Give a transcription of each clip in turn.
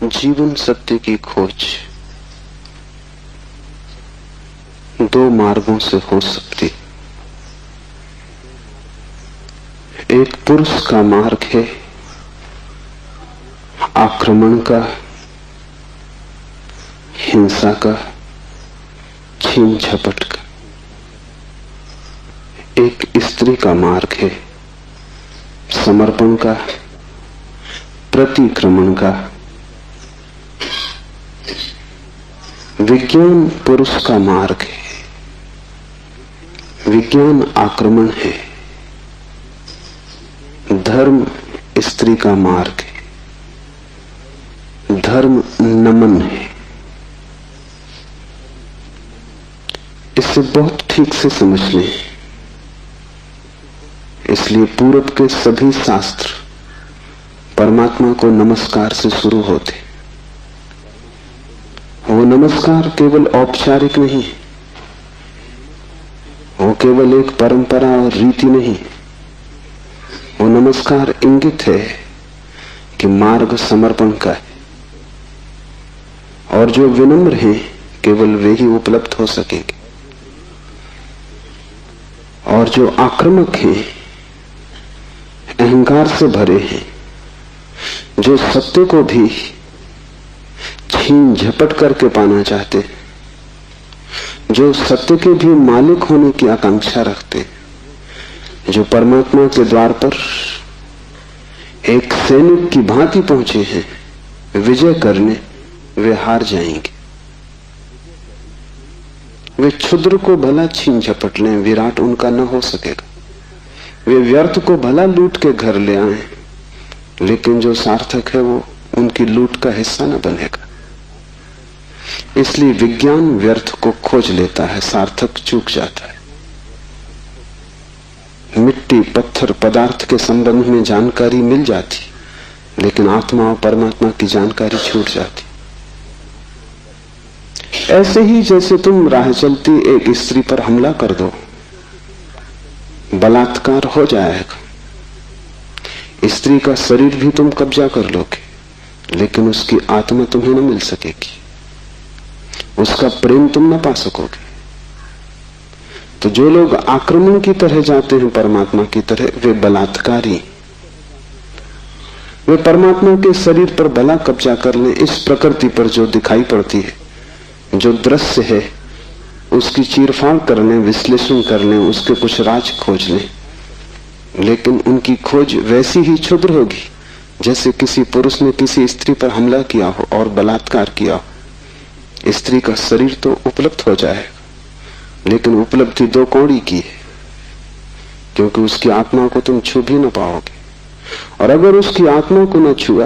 जीवन सत्य की खोज दो मार्गों से हो सकती। एक पुरुष का मार्ग है आक्रमण का, हिंसा का, छीन झपट का। एक स्त्री का मार्ग है समर्पण का, प्रतिक्रमण का। विज्ञान पुरुष का मार्ग है, विज्ञान आक्रमण है। धर्म स्त्री का मार्ग है, धर्म नमन है। इसे बहुत ठीक से समझ लें। इसलिए पूरब के सभी शास्त्र परमात्मा को नमस्कार से शुरू होते। वो नमस्कार केवल औपचारिक नहीं, वो केवल एक परंपरा और रीति नहीं। वो नमस्कार इंगित है कि मार्ग समर्पण का है, और जो विनम्र हैं केवल वे ही उपलब्ध हो सकेंगे, और जो आक्रामक हैं, अहंकार से भरे हैं, जो सत्य को भी छीन झपट करके पाना चाहते, जो सत्य के भी मालिक होने की आकांक्षा रखते, जो परमात्मा के द्वार पर एक सैनिक की भांति पहुंचे हैं विजय करने, वे हार जाएंगे। वे क्षुद्र को भला छीन झपट लें, विराट उनका न हो सकेगा। वे व्यर्थ को भला लूट के घर ले आए, लेकिन जो सार्थक है वो उनकी लूट का हिस्सा न बनेगा। इसलिए विज्ञान व्यर्थ को खोज लेता है, सार्थक चूक जाता है। मिट्टी, पत्थर, पदार्थ के संबंध में जानकारी मिल जाती, लेकिन आत्मा और परमात्मा की जानकारी छूट जाती। ऐसे ही जैसे तुम राह चलती एक स्त्री पर हमला कर दो, बलात्कार हो जाएगा। स्त्री का शरीर भी तुम कब्जा कर लोगे, लेकिन उसकी आत्मा तुम्हें न मिल सकेगी, उसका प्रेम तुम न पा सकोगे। तो जो लोग आक्रमण की तरह जाते हैं परमात्मा की तरह, वे बलात्कारी। वे परमात्मा के शरीर पर भला कब्जा कर लें, इस प्रकृति पर जो दिखाई पड़ती है, जो दृश्य है, उसकी चीरफाड़ कर लें, विश्लेषण कर लें, उसके कुछ राज खोज लें, लेकिन उनकी खोज वैसी ही क्षुद्र होगी जैसे किसी पुरुष ने किसी स्त्री पर हमला किया हो और बलात्कार किया हो। स्त्री का शरीर तो उपलब्ध हो जाएगा, लेकिन उपलब्धि दो कौड़ी की है, क्योंकि उसकी आत्मा को तुम छू भी न पाओगे। और अगर उसकी आत्मा को न छुआ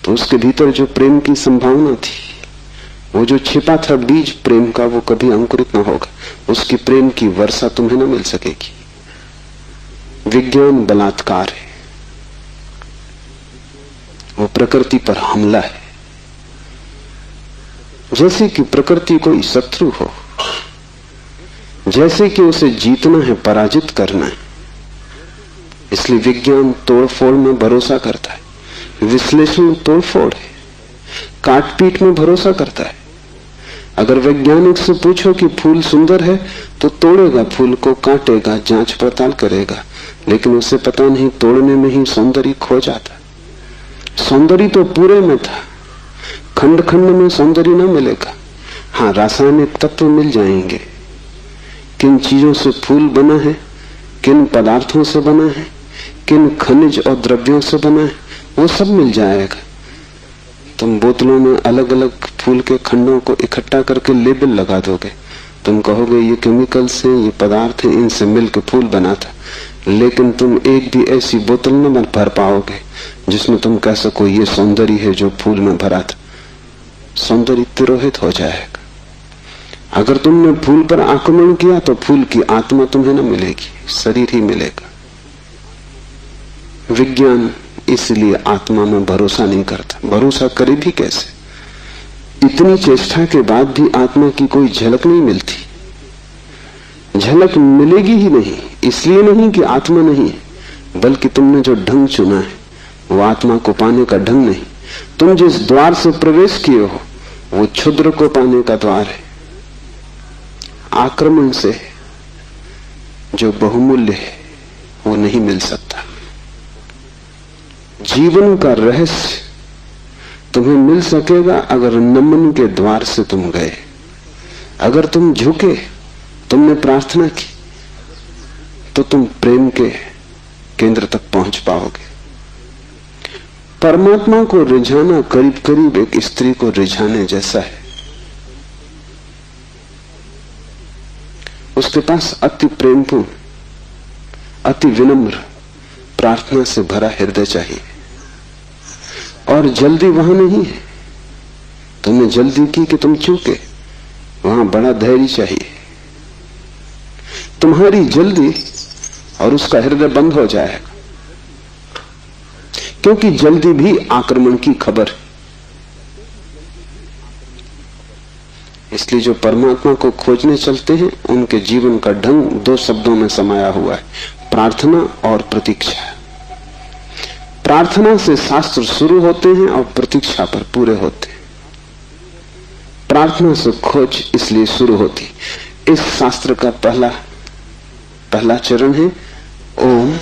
तो उसके भीतर जो प्रेम की संभावना थी, वो जो छिपा था बीज प्रेम का, वो कभी अंकुरित न होगा। उसकी प्रेम की वर्षा तुम्हें न मिल सकेगी। विज्ञान बलात्कार है, वो प्रकृति पर हमला है। जैसे कि प्रकृति कोई शत्रु हो, जैसे कि उसे जीतना है, पराजित करना है। इसलिए विज्ञान तोड़फोड़ में भरोसा करता है, विश्लेषण तोड़फोड़ है, काटपीट में भरोसा करता है। अगर वैज्ञानिक से पूछो कि फूल सुंदर है तो तोड़ेगा फूल को, काटेगा, जांच पड़ताल करेगा, लेकिन उसे पता नहीं तोड़ने में ही सौंदर्य खो जाता। सौंदर्य तो पूरे में था, खंड खंड में सौंदर्य न मिलेगा। हाँ, रासायनिक तत्व मिल जाएंगे। किन चीजों से फूल बना है, किन पदार्थों से बना है, किन खनिज और द्रव्यों से बना है, वो सब मिल जाएगा। तुम बोतलों में अलग अलग फूल के खंडों को इकट्ठा करके लेबल लगा दोगे, तुम कहोगे ये केमिकल्स हैं, ये पदार्थ हैं, इनसे मिलकर फूल बना था। लेकिन तुम एक भी ऐसी बोतल न भर पाओगे जिसमें तुम कह सको ये सौंदर्य है जो फूल में भरा था। सौंदर्य तिरोहित हो जाएगा। अगर तुमने फूल पर आक्रमण किया तो फूल की आत्मा तुम्हें न मिलेगी, शरीर ही मिलेगा। विज्ञान इसलिए आत्मा में भरोसा नहीं करता। भरोसा करे भी कैसे? इतनी चेष्टा के बाद भी आत्मा की कोई झलक नहीं मिलती। झलक मिलेगी ही नहीं, इसलिए नहीं कि आत्मा नहीं है, बल्कि तुमने जो ढंग चुना है वो आत्मा को पाने का ढंग नहीं। तुम जिस द्वार से प्रवेश किए हो वो क्षुद्र को पाने का द्वार है। आक्रमण से जो बहुमूल्य है वो नहीं मिल सकता। जीवन का रहस्य तुम्हें मिल सकेगा अगर नमन के द्वार से तुम गए, अगर तुम झुके, तुमने प्रार्थना की, तो तुम प्रेम के केंद्र तक पहुंच पाओगे। परमात्मा को रिझाना करीब करीब एक स्त्री को रिझाने जैसा है। उसके पास अति प्रेमपूर्ण, अति विनम्र, प्रार्थना से भरा हृदय चाहिए। और जल्दी वहां नहीं है। तुमने जल्दी की कि तुम चूके, वहां बड़ा धैर्य चाहिए। तुम्हारी जल्दी और उसका हृदय बंद हो जाएगा, क्योंकि जल्दी भी आक्रमण की खबर है। इसलिए जो परमात्मा को खोजने चलते हैं उनके जीवन का ढंग दो शब्दों में समाया हुआ है, प्रार्थना और प्रतीक्षा। प्रार्थना से शास्त्र शुरू होते हैं और प्रतीक्षा पर पूरे होते हैं। प्रार्थना से खोज इसलिए शुरू होती। इस शास्त्र का पहला चरण है ओम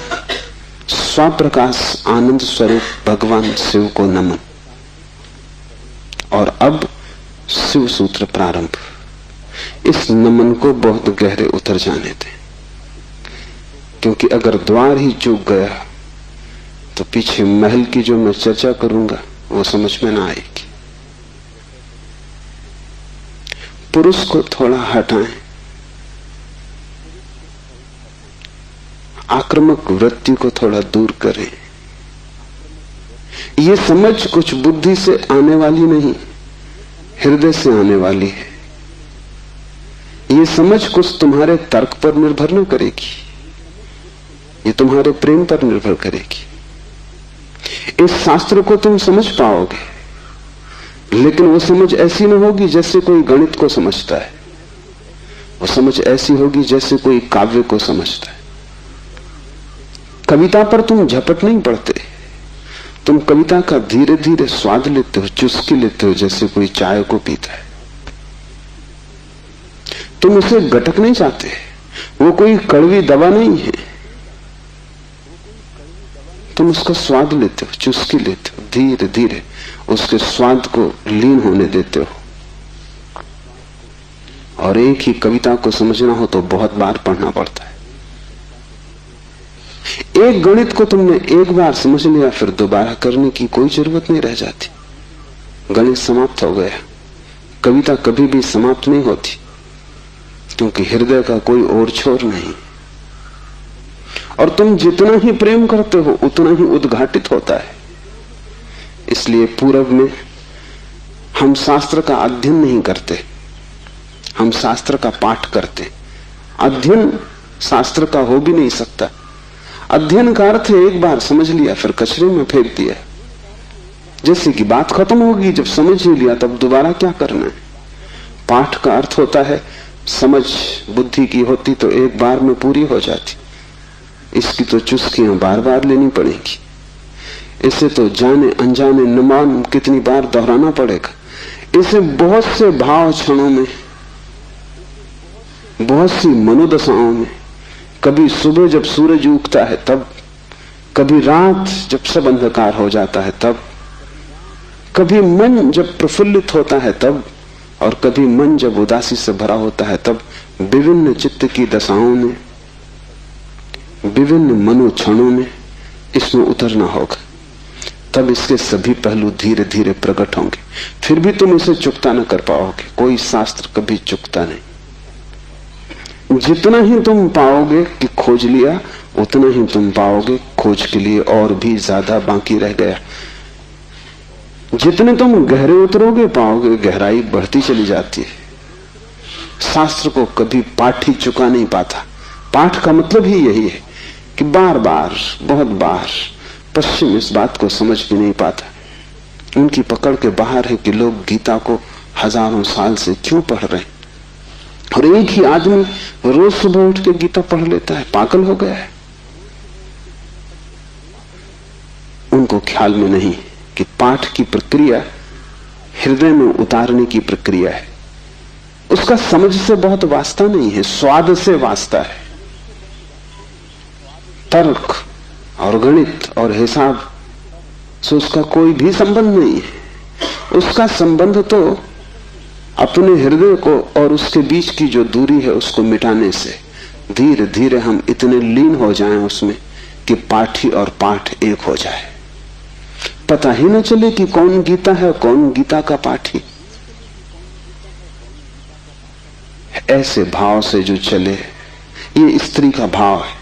स्वप्रकाश आनंद स्वरूप भगवान शिव को नमन। और अब शिव सूत्र प्रारंभ। इस नमन को बहुत गहरे उतर जाने दें, क्योंकि अगर द्वार ही चूक गया तो पीछे महल की जो मैं चर्चा करूंगा वो समझ में ना आएगी। पुरुष को थोड़ा हटाएं, आक्रामक वृत्ति को थोड़ा दूर करें। ये समझ कुछ बुद्धि से आने वाली नहीं, हृदय से आने वाली है। ये समझ कुछ तुम्हारे तर्क पर निर्भर न करेगी, ये तुम्हारे प्रेम पर निर्भर करेगी। इस शास्त्र को तुम समझ पाओगे, लेकिन वो समझ ऐसी न होगी जैसे कोई गणित को समझता है। वो समझ ऐसी होगी जैसे कोई काव्य को समझता है। कविता पर तुम झपट नहीं पड़ते, तुम कविता का धीरे धीरे स्वाद लेते हो, चुस्की लेते हो, जैसे कोई चाय को पीता है। तुम उसे गटक नहीं चाहते, वो कोई कड़वी दवा नहीं है। तुम उसका स्वाद लेते हो, चुस्की लेते हो, धीरे धीरे उसके स्वाद को लीन होने देते हो। और एक ही कविता को समझना हो तो बहुत बार पढ़ना पड़ता है। एक गणित को तुमने एक बार समझ लिया, फिर दोबारा करने की कोई जरूरत नहीं रह जाती। गणित समाप्त हो गया। कविता कभी भी समाप्त नहीं होती, क्योंकि हृदय का कोई और छोर नहीं। और तुम जितना ही प्रेम करते हो उतना ही उद्घाटित होता है। इसलिए पूर्व में हम शास्त्र का अध्ययन नहीं करते, हम शास्त्र का पाठ करते। अध्ययन शास्त्र का हो भी नहीं सकता। अध्ययन का अर्थ है एक बार समझ लिया फिर कचरे में फेंक दिया। जैसे कि बात खत्म होगी, जब समझ ही लिया तब दोबारा क्या करना है। पाठ का अर्थ होता है समझ बुद्धि की होती तो एक बार में पूरी हो जाती। इसकी तो चुस्कियां बार बार लेनी पड़ेगी। इसे तो जाने अनजाने न मालूम कितनी बार दोहराना पड़ेगा। इसे बहुत से भाव क्षणों में, बहुत सी मनोदशाओं में, कभी सुबह जब सूरज उगता है तब, कभी रात जब सब अंधकार हो जाता है तब, कभी मन जब प्रफुल्लित होता है तब, और कभी मन जब उदासी से भरा होता है तब, विभिन्न चित्त की दशाओं में, विभिन्न मनोक्षणों में इसमें उतरना होगा। तब इसके सभी पहलू धीरे धीरे प्रकट होंगे। फिर भी तुम इसे चुकता न कर पाओगे। कोई शास्त्र कभी चुकता नहीं। जितना ही तुम पाओगे कि खोज लिया, उतना ही तुम पाओगे खोज के लिए और भी ज्यादा बाकी रह गया। जितने तुम गहरे उतरोगे पाओगे गहराई बढ़ती चली जाती है। शास्त्र को कभी पाठ ही चुका नहीं पाता। पाठ का मतलब ही यही है कि बार बार, बहुत बार। पश्चिम इस बात को समझ भी नहीं पाता। उनकी पकड़ के बाहर है कि लोग गीता को हजारों साल से क्यों पढ़ रहे हैं, और एक ही आदमी रोज सुबह उठ के गीता पढ़ लेता है। पागल हो गया है। उनको ख्याल में नहीं कि पाठ की प्रक्रिया हृदय में उतारने की प्रक्रिया है। उसका समझ से बहुत वास्ता नहीं है, स्वाद से वास्ता है। तर्क और गणित और हिसाब से उसका कोई भी संबंध नहीं है। उसका संबंध तो अपने हृदय को और उसके बीच की जो दूरी है उसको मिटाने से धीरे धीरे हम इतने लीन हो जाएं उसमें कि पाठी और पाठ एक हो जाए। पता ही न चले कि कौन गीता है, कौन गीता का पाठी। ऐसे भाव से जो चले, ये स्त्री का भाव है।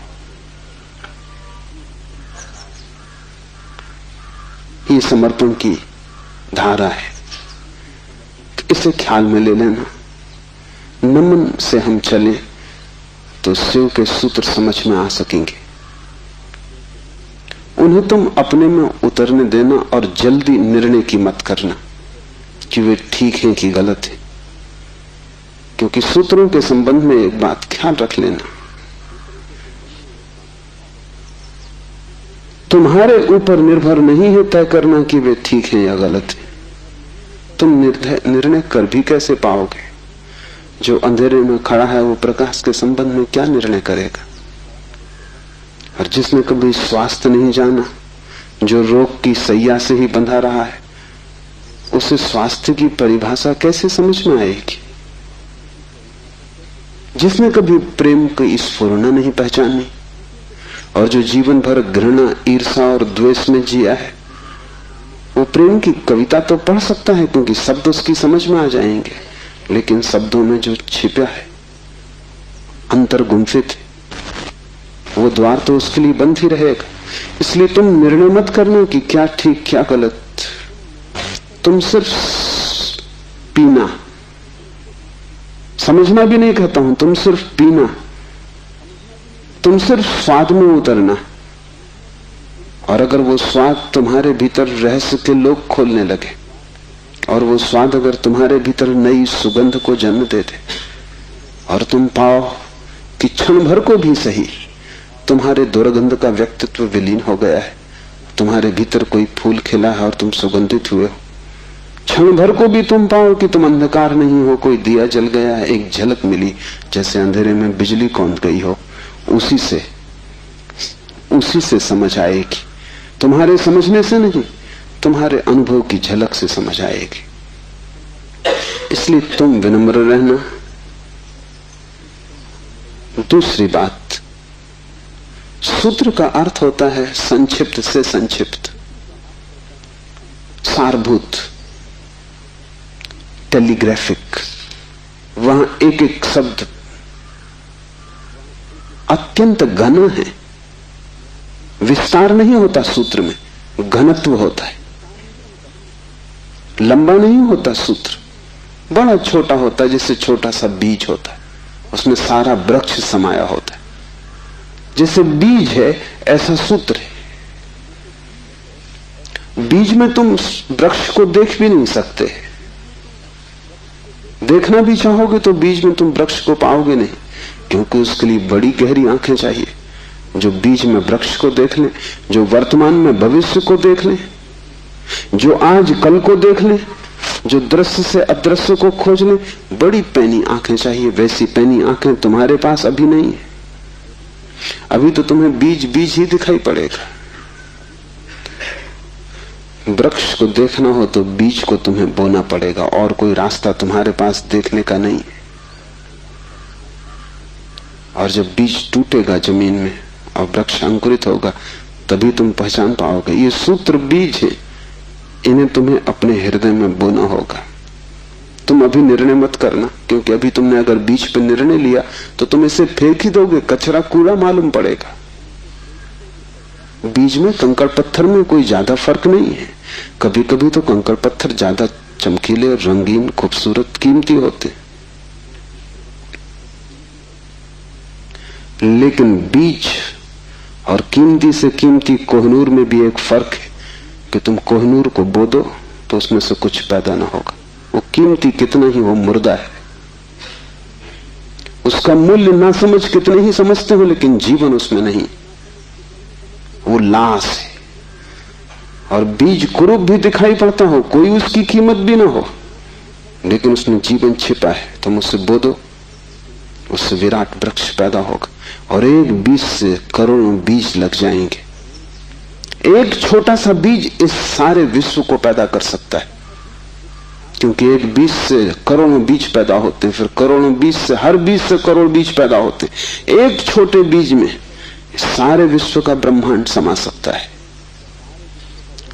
ये समर्पण की धारा है। इसे ख्याल में ले लेना। नमन से हम चले तो शिव के सूत्र समझ में आ सकेंगे। उन्हें तुम अपने में उतरने देना और जल्दी निर्णय की मत करना कि वे ठीक हैं कि गलत है, क्योंकि सूत्रों के संबंध में एक बात ख्याल रख लेना, तुम्हारे ऊपर निर्भर नहीं है तय करना कि वे ठीक हैं या गलत है। तुम निर्णय कर भी कैसे पाओगे? जो अंधेरे में खड़ा है वो प्रकाश के संबंध में क्या निर्णय करेगा? और जिसने कभी स्वास्थ्य नहीं जाना, जो रोग की सैया से ही बंधा रहा है, उसे स्वास्थ्य की परिभाषा कैसे समझ में आएगी? जिसने कभी प्रेम की स्फुरना नहीं पहचानी और जो जीवन भर घृणा, ईर्षा और द्वेष में जिया है, वो प्रेम की कविता तो पढ़ सकता है क्योंकि शब्द उसकी समझ में आ जाएंगे, लेकिन शब्दों में जो छिपा है, अंतर गुंफित है, वो द्वार तो उसके लिए बंद ही रहेगा। इसलिए तुम निर्णय मत करना कि क्या ठीक क्या गलत। तुम सिर्फ पीना, समझना भी नहीं कहता हूं, तुम सिर्फ पीना, तुम सिर्फ स्वाद में उतरना। और अगर वो स्वाद तुम्हारे भीतर रहस्य के लोग खोलने लगे और वो स्वाद अगर तुम्हारे भीतर नई सुगंध को जन्म दे दे और तुम पाओ कि क्षण भर को भी सही तुम्हारे दुर्गंध का व्यक्तित्व विलीन हो गया है, तुम्हारे भीतर कोई फूल खिला है और तुम सुगंधित हुए हो, क्षण भर को भी तुम पाओ कि तुम अंधकार नहीं हो, कोई दिया जल गया है, एक झलक मिली जैसे अंधेरे में बिजली कौंध गई हो, उसी से समझ आएगी। तुम्हारे समझने से नहीं, तुम्हारे अनुभव की झलक से समझ आएगी। इसलिए तुम विनम्र रहना। दूसरी बात, सूत्र का अर्थ होता है संक्षिप्त से संक्षिप्त, सारभूत, टेलीग्राफिक। वहां एक एक शब्द अत्यंत घन है। विस्तार नहीं होता सूत्र में, घनत्व होता है। लंबा नहीं होता सूत्र, बड़ा छोटा होता है, जैसे छोटा सा बीज होता है, उसमें सारा वृक्ष समाया होता है। जैसे बीज है ऐसा सूत्र है। बीज में तुम वृक्ष को देख भी नहीं सकते, देखना भी चाहोगे तो बीज में तुम वृक्ष को पाओगे नहीं, क्योंकि उसके लिए बड़ी गहरी आंखें चाहिए जो बीज में वृक्ष को देख ले, जो वर्तमान में भविष्य को देख ले, जो आज कल को देख ले, जो दृश्य से अदृश्य को खोज ले। बड़ी पैनी आंखें चाहिए। वैसी पैनी आंखें तुम्हारे पास अभी नहीं है। अभी तो तुम्हें बीज बीज ही दिखाई पड़ेगा। वृक्ष को देखना हो तो बीज को तुम्हें बोना पड़ेगा, और कोई रास्ता तुम्हारे पास देखने का नहीं है। और जब बीज टूटेगा जमीन में और वृक्ष अंकुरित होगा, तभी तुम पहचान पाओगे ये सूत्र बीज है, इन्हें तुम्हें अपने हृदय में बोना होगा। तुम अभी निर्णय मत करना, क्योंकि अभी तुमने अगर बीज पर निर्णय लिया तो तुम इसे फेंक ही दोगे, कचरा कूड़ा मालूम पड़ेगा। बीज में कंकड़ पत्थर में कोई ज्यादा फर्क नहीं है। कभी कभी तो कंकड़ पत्थर ज्यादा चमकीले, रंगीन, खूबसूरत, कीमती होते, लेकिन बीज और कीमती से कीमती कोहिनूर में भी एक फर्क है कि तुम कोहिनूर को बो दो तो उसमें से कुछ पैदा ना होगा। वो कीमती कितना ही वो मुर्दा है, उसका मूल्य ना समझ कितने ही समझते हो, लेकिन जीवन उसमें नहीं, वो लाश है। और बीज कुरूप भी दिखाई पड़ता हो, कोई उसकी कीमत भी ना हो, लेकिन उसमें जीवन छिपा है, तुम उससे बोदो, उससे विराट वृक्ष पैदा होगा। और एक बीज से करोड़ों बीज लग जाएंगे। एक छोटा सा बीज इस सारे विश्व को पैदा कर सकता है, क्योंकि एक बीज से करोड़ों बीज पैदा होते हैं, फिर करोड़ों बीज से, हर बीज से करोड़ बीज पैदा होते हैं। एक छोटे बीज में सारे विश्व का ब्रह्मांड समा सकता है।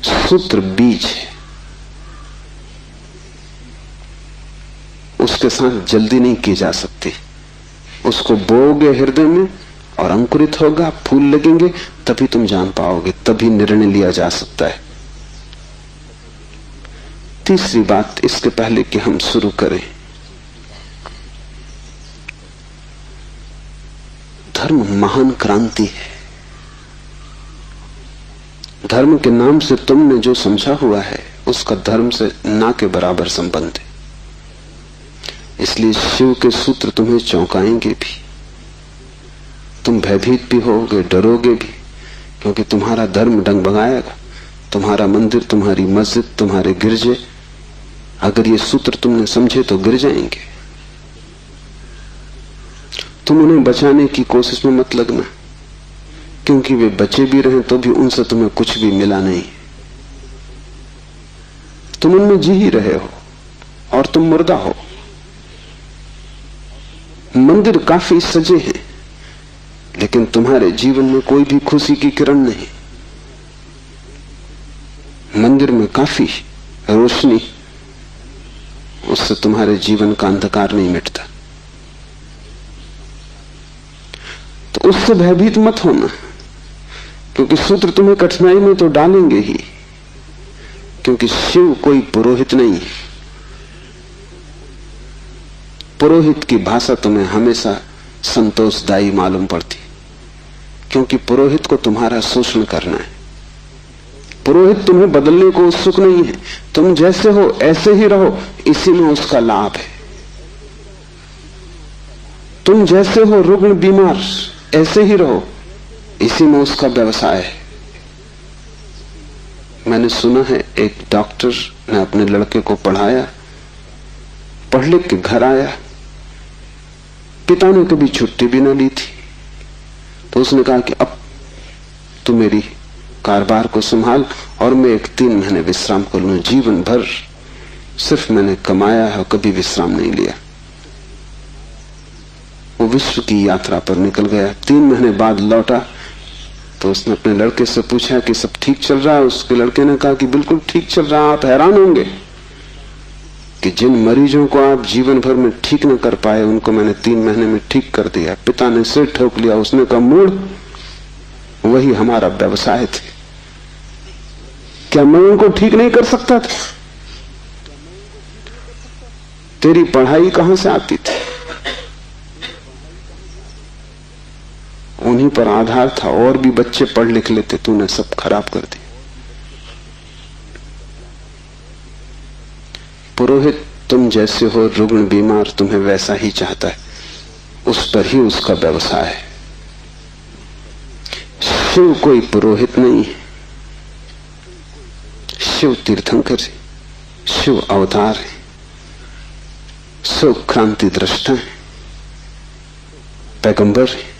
सूत्र बीज है, उसके साथ जल्दी नहीं की जा सकती। उसको बोओगे हृदय में और अंकुरित होगा, फूल लगेंगे, तभी तुम जान पाओगे, तभी निर्णय लिया जा सकता है। तीसरी बात, इसके पहले कि हम शुरू करें, धर्म महान क्रांति है। धर्म के नाम से तुमने जो समझा हुआ है उसका धर्म से ना के बराबर संबंध है। इसलिए शिव के सूत्र तुम्हें चौंकाएंगे भी, तुम भयभीत भी होगे, डरोगे भी, क्योंकि तुम्हारा धर्म डगमगाएगा। तुम्हारा मंदिर, तुम्हारी मस्जिद, तुम्हारे गिरजे, अगर ये सूत्र तुमने समझे तो गिर जाएंगे। तुम उन्हें बचाने की कोशिश में मत लगना, क्योंकि वे बचे भी रहे तो भी उनसे तुम्हें कुछ भी मिला नहीं। तुम उनमें जी ही रहे हो और तुम मुर्दा हो। मंदिर काफी सजे हैं, लेकिन तुम्हारे जीवन में कोई भी खुशी की किरण नहीं। मंदिर में काफी रोशनी, उससे तुम्हारे जीवन का अंधकार नहीं मिटता। तो उससे भयभीत मत होना, क्योंकि सूत्र तुम्हें कठिनाई में तो डालेंगे ही, क्योंकि शिव कोई पुरोहित नहीं है। पुरोहित की भाषा तुम्हें हमेशा संतोषदायी मालूम पड़ती, क्योंकि पुरोहित को तुम्हारा शोषण करना है। पुरोहित तुम्हें बदलने को उत्सुक नहीं है। तुम जैसे हो ऐसे ही रहो, इसी में उसका लाभ है। तुम जैसे हो रुग्ण बीमार, ऐसे ही रहो, इसी में उसका व्यवसाय है। मैंने सुना है एक डॉक्टर ने अपने लड़के को पढ़ाया, पढ़ लिख के घर आया, पिता ने कभी छुट्टी भी ना ली थी, तो उसने कहा कि अब तू मेरी कारोबार को संभाल और मैं 3 महीने विश्राम कर लूं। जीवन भर सिर्फ मैंने कमाया है, कभी विश्राम नहीं लिया। वो विश्व की यात्रा पर निकल गया। 3 महीने बाद लौटा तो उसने अपने लड़के से पूछा कि सब ठीक चल रहा है। उसके लड़के ने कहा कि बिल्कुल ठीक चल रहा है। आप हैरान होंगे कि जिन मरीजों को आप जीवन भर में ठीक न कर पाए, उनको मैंने 3 महीने में ठीक कर दिया। पिता ने सिर ठोक लिया। उसने कहा, मूढ़, वही हमारा व्यवसाय थे। क्या मैं उनको ठीक नहीं कर सकता था? तेरी पढ़ाई कहां से आती थी? उन्हीं पर आधार था, और भी बच्चे पढ़ लिख लेते, तूने सब खराब कर दिया। पुरोहित तुम जैसे हो, रुग्ण बीमार तुम्हें वैसा ही चाहता है, उस पर ही उसका व्यवसाय है। शिव कोई पुरोहित नहीं है, शिव तीर्थंकर है, शिव अवतार है, शिव क्रांति दृष्टा है, पैगंबर है।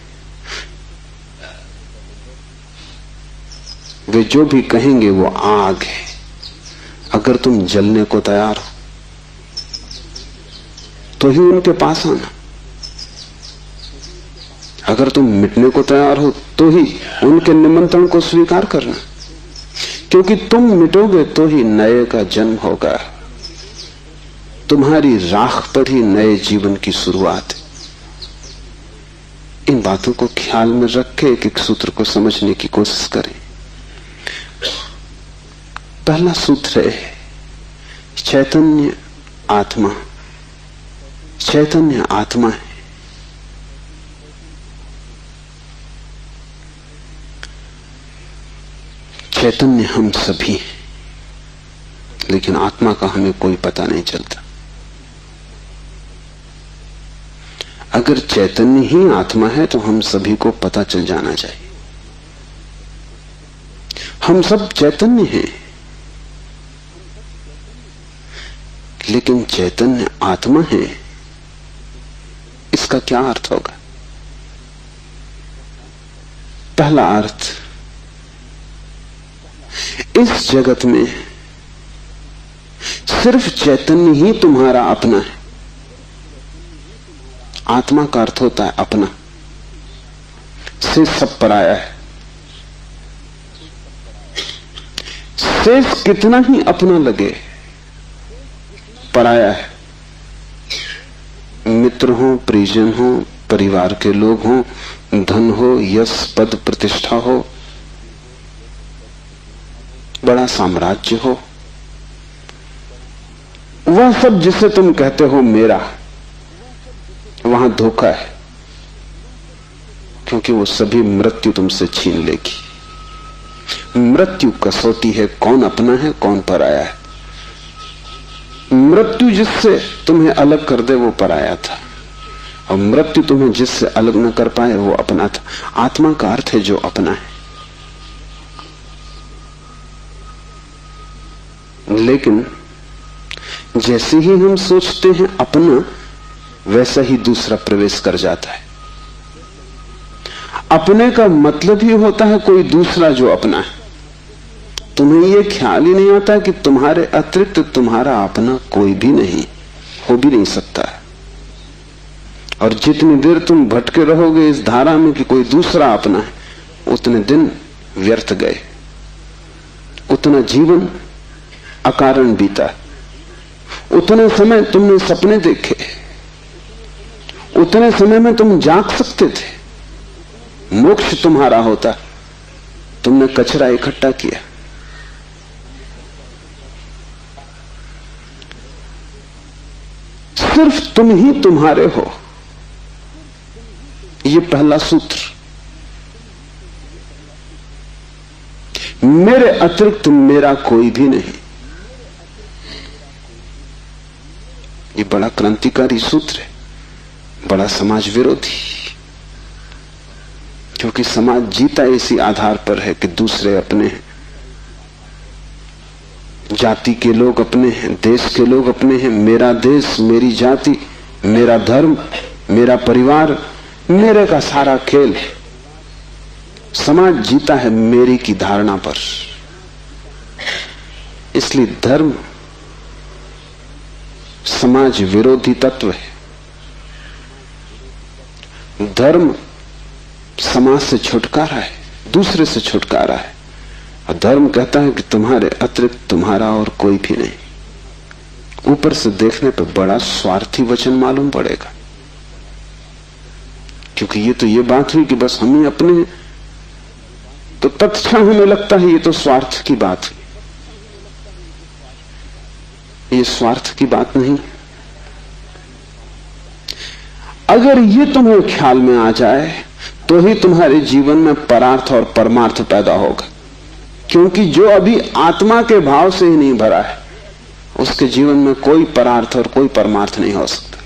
वे जो भी कहेंगे वो आग है। अगर तुम जलने को तैयार हो तो ही उनके पास आना। अगर तुम मिटने को तैयार हो तो ही उनके निमंत्रण को स्वीकार करना, क्योंकि तुम मिटोगे तो ही नए का जन्म होगा। तुम्हारी राख पर ही नए जीवन की शुरुआत है। इन बातों को ख्याल में रख के एक सूत्र को समझने की कोशिश करें। पहला सूत्र है चैतन्य आत्मा। चैतन्य आत्मा है। चैतन्य हम सभी हैं, लेकिन आत्मा का हमें कोई पता नहीं चलता। अगर चैतन्य ही आत्मा है तो हम सभी को पता चल जाना चाहिए। हम सब चैतन्य हैं। लेकिन चैतन्य आत्मा है, इसका क्या अर्थ होगा? पहला अर्थ, इस जगत में सिर्फ चैतन्य ही तुम्हारा अपना है। आत्मा का अर्थ होता है अपना, से सब पराया है। शेष कितना ही अपना लगे, पराया है। मित्र हो, परिजन हो, परिवार के लोग हो, धन हो, यश पद प्रतिष्ठा हो, बड़ा साम्राज्य हो, वह सब जिसे तुम कहते हो मेरा, वहां धोखा है, क्योंकि वो सभी मृत्यु तुमसे छीन लेगी। मृत्यु कसौटी है, कौन अपना है कौन पराया है। मृत्यु जिससे तुम्हें अलग कर दे वो पराया था, और मृत्यु तुम्हें जिससे अलग न कर पाए वो अपना था। आत्मा का अर्थ है जो अपना है। लेकिन जैसे ही हम सोचते हैं अपना, वैसा ही दूसरा प्रवेश कर जाता है। अपने का मतलब ही होता है कोई दूसरा जो अपना है। तुम्हें यह ख्याल ही नहीं आता कि तुम्हारे अतिरिक्त तुम्हारा अपना कोई भी नहीं, हो भी नहीं सकता है। और जितनी देर तुम भटके रहोगे इस धारा में कि कोई दूसरा अपना है, उतने दिन व्यर्थ गए, उतना जीवन अकारण बीता। उतने समय तुमने सपने देखे, उतने समय में तुम जाग सकते थे, मोक्ष तुम्हारा होता, तुमने कचरा इकट्ठा किया। सिर्फ तुम ही तुम्हारे हो, ये पहला सूत्र। मेरे अतिरिक्त मेरा कोई भी नहीं। ये बड़ा क्रांतिकारी सूत्र है, बड़ा समाज विरोधी, क्योंकि समाज जीता इसी आधार पर है कि दूसरे अपने हैं, जाति के लोग अपने हैं, देश के लोग अपने हैं। मेरा देश, मेरी जाति, मेरा धर्म, मेरा परिवार, मेरे का सारा खेल। समाज जीता है मेरी की धारणा पर। इसलिए धर्म समाज विरोधी तत्व है। धर्म समाज से छुटकारा है, दूसरे से छुटकारा है। और धर्म कहता है कि तुम्हारे अतिरिक्त तुम्हारा और कोई भी नहीं। ऊपर से देखने पर बड़ा स्वार्थी वचन मालूम पड़ेगा, क्योंकि ये तो ये बात हुई कि बस हम ही अपने हैं, तो तत्क्षण हमें लगता है ये तो स्वार्थ की बात हुई। ये स्वार्थ की बात नहीं। अगर ये तुम्हें ख्याल में आ जाए तो ही तुम्हारे जीवन में परार्थ और परमार्थ पैदा होगा, क्योंकि जो अभी आत्मा के भाव से ही नहीं भरा है, उसके जीवन में कोई परार्थ और कोई परमार्थ नहीं हो सकता।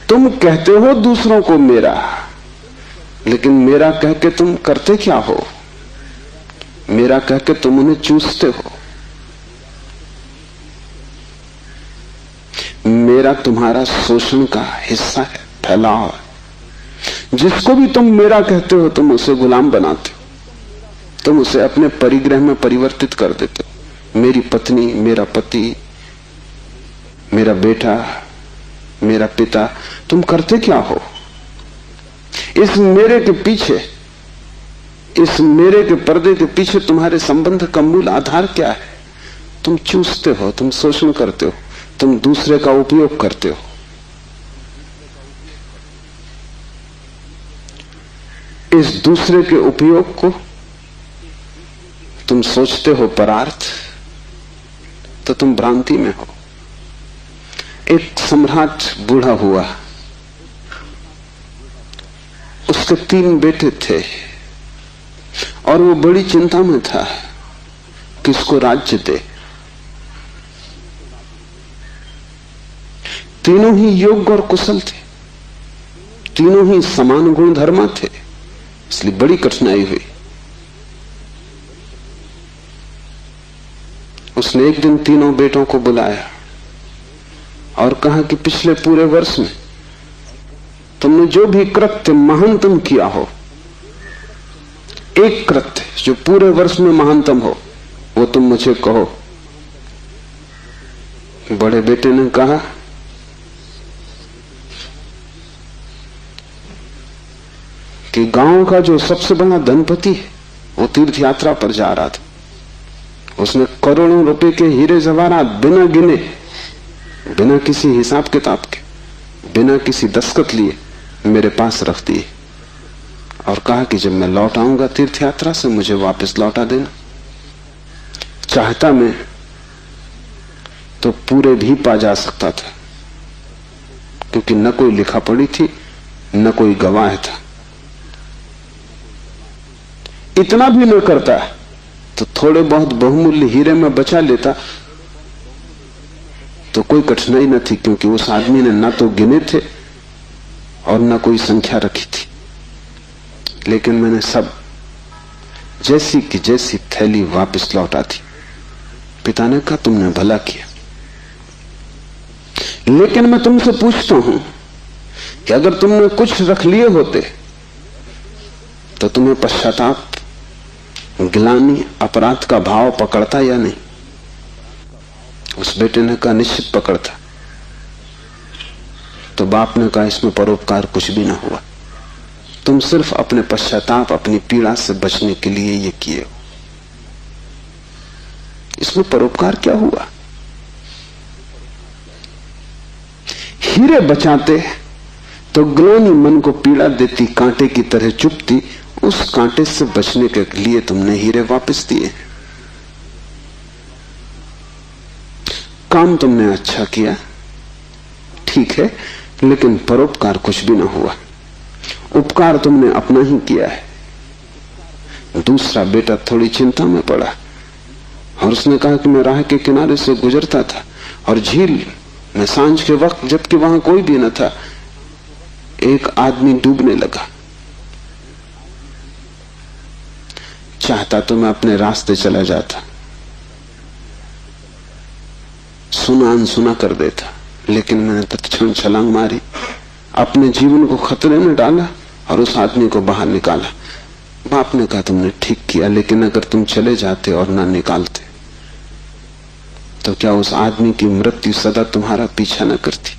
तुम कहते हो दूसरों को मेरा, लेकिन मेरा कह के तुम करते क्या हो? मेरा कह के तुम उन्हें चूसते हो। मेरा तुम्हारा शोषण का हिस्सा है, फैलाव है। जिसको भी तुम मेरा कहते हो, तुम उसे गुलाम बनाते हो, तुम उसे अपने परिग्रह में परिवर्तित कर देते हो। मेरी पत्नी, मेरा पति, मेरा बेटा, मेरा पिता, तुम करते क्या हो? इस मेरे के पीछे, इस मेरे के पर्दे के पीछे तुम्हारे संबंध का मूल आधार क्या है? तुम चूसते हो, तुम शोषण करते हो, तुम दूसरे का उपयोग करते हो। इस दूसरे के उपयोग को तुम सोचते हो परार्थ, तो तुम भ्रांति में हो। एक सम्राट बूढ़ा हुआ, उसके 3 बेटे थे और वो बड़ी चिंता में था किसको राज्य दे। तीनों ही योग्य और कुशल थे, तीनों ही समान गुण धर्मा थे, इसलिए बड़ी कठिनाई हुई। उसने एक दिन तीनों बेटों को बुलाया और कहा कि पिछले पूरे वर्ष में तुमने जो भी कृत्य महानतम किया हो, एक कृत्य जो पूरे वर्ष में महानतम हो, वो तुम मुझे कहो। बड़े बेटे ने कहा कि गांव का जो सबसे बड़ा धनपति है वो तीर्थ यात्रा पर जा रहा था। उसने करोड़ों रुपए के हीरे जवाहरात बिना गिने, बिना किसी हिसाब किताब के, बिना किसी दस्तखत लिए मेरे पास रख दिए और कहा कि जब मैं लौट आऊंगा तीर्थ यात्रा से मुझे वापस लौटा देना। चाहता मैं तो पूरे भी पा जा सकता था, क्योंकि न कोई लिखा पड़ी थी न कोई गवाह था। इतना भी न करता तो थोड़े बहुत बहुमूल्य हीरे में बचा लेता तो कोई कठिनाई न थी, क्योंकि उस आदमी ने ना तो गिने थे और ना कोई संख्या रखी थी। लेकिन मैंने सब जैसी की जैसी थैली वापस लौटा दी। पिता ने कहा तुमने भला किया, लेकिन मैं तुमसे पूछता हूं कि अगर तुमने कुछ रख लिए होते तो तुम्हें पश्चाताप, गिलानी, अपराध का भाव पकड़ता या नहीं? उस बेटे ने कहा निश्चित पकड़ता। तो बाप ने कहा इसमें परोपकार कुछ भी ना हुआ, तुम सिर्फ अपने पश्चाताप, अपनी पीड़ा से बचने के लिए ये किए हो। इसमें परोपकार क्या हुआ? हीरे बचाते तो ग्लानि मन को पीड़ा देती, कांटे की तरह चुभती, उस कांटे से बचने के लिए तुमने हीरे वापस दिए। काम तुमने अच्छा किया, ठीक है, लेकिन परोपकार कुछ भी ना हुआ। उपकार तुमने अपना ही किया है। दूसरा बेटा थोड़ी चिंता में पड़ा और उसने कहा कि मैं राह के किनारे से गुजरता था और झील में सांझ के वक्त, जबकि वहां कोई भी न था, एक आदमी डूबने लगा। चाहता तो मैं अपने रास्ते चला जाता, सुना अनसुना कर देता, लेकिन मैंने तत्क्षण छलांग मारी, अपने जीवन को खतरे में डाला और उस आदमी को बाहर निकाला। बाप ने कहा तुमने ठीक किया, लेकिन अगर तुम चले जाते और ना निकालते तो क्या उस आदमी की मृत्यु सदा तुम्हारा पीछा न करती?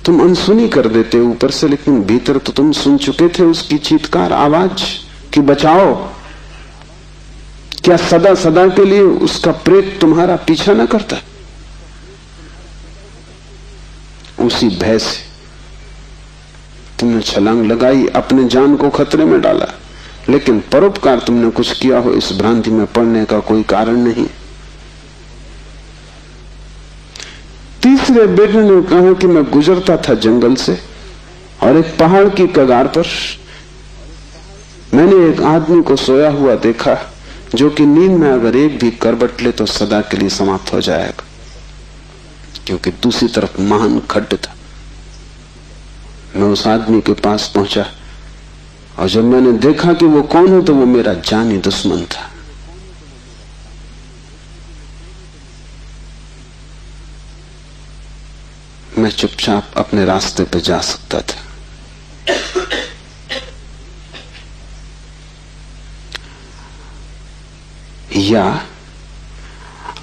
तुम अनसुनी कर देते ऊपर से, लेकिन भीतर तो तुम सुन चुके थे उसकी चीत्कार आवाज कि बचाओ। क्या सदा सदा के लिए उसका प्रेत तुम्हारा पीछा न करता? उसी भय से तुमने छलांग लगाई, अपने जान को खतरे में डाला, लेकिन परोपकार तुमने कुछ किया हो इस भ्रांति में पड़ने का कोई कारण नहीं। तीसरे बेटे ने कहा कि मैं गुजरता था जंगल से और एक पहाड़ की कगार पर मैंने एक आदमी को सोया हुआ देखा, जो कि नींद में अगर एक भी करवट ले तो सदा के लिए समाप्त हो जाएगा, क्योंकि दूसरी तरफ महान खड्ड था। मैं उस आदमी के पास पहुंचा और जब मैंने देखा कि वो कौन है तो वो मेरा जानी दुश्मन था। मैं चुपचाप अपने रास्ते पे जा सकता था। या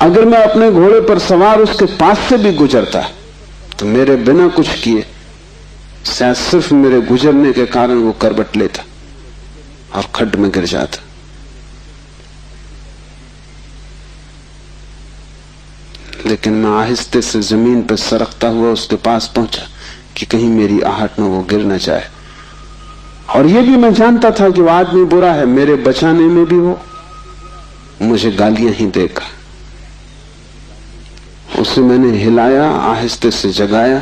अगर मैं अपने घोड़े पर सवार उसके पास से भी गुजरता तो मेरे बिना कुछ किए शायद सिर्फ मेरे गुजरने के कारण वो करवट लेता और खड्ड में गिर जाता। लेकिन मैं आहिस्ते से जमीन पर सरकता हुआ उसके पास पहुंचा कि कहीं मेरी आहट में वो गिर न जाए। और ये भी मैं जानता था कि वो आदमी बुरा है, मेरे बचाने में भी वो मुझे गालियां ही देगा। उसे मैंने हिलाया, आहिस्ते से जगाया,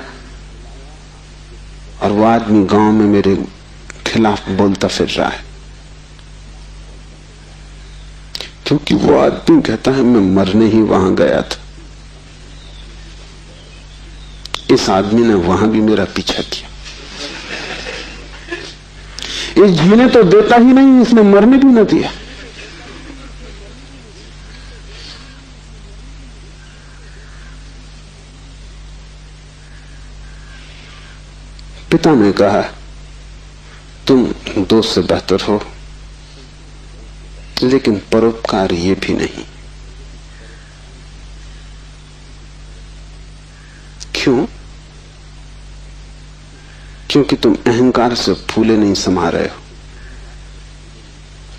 और वो आदमी गांव में मेरे खिलाफ बोलता फिर रहा है, क्योंकि वो आदमी कहता है मैं मरने ही वहां गया था। इस आदमी ने वहां भी मेरा पीछा किया। इस जीने तो देता ही नहीं, इसने मरने भी न दिया। पिता ने कहा, तुम दोस्त से बेहतर हो, लेकिन परोपकार ये भी नहीं। क्यों? क्योंकि तुम अहंकार से फूले नहीं समा रहे हो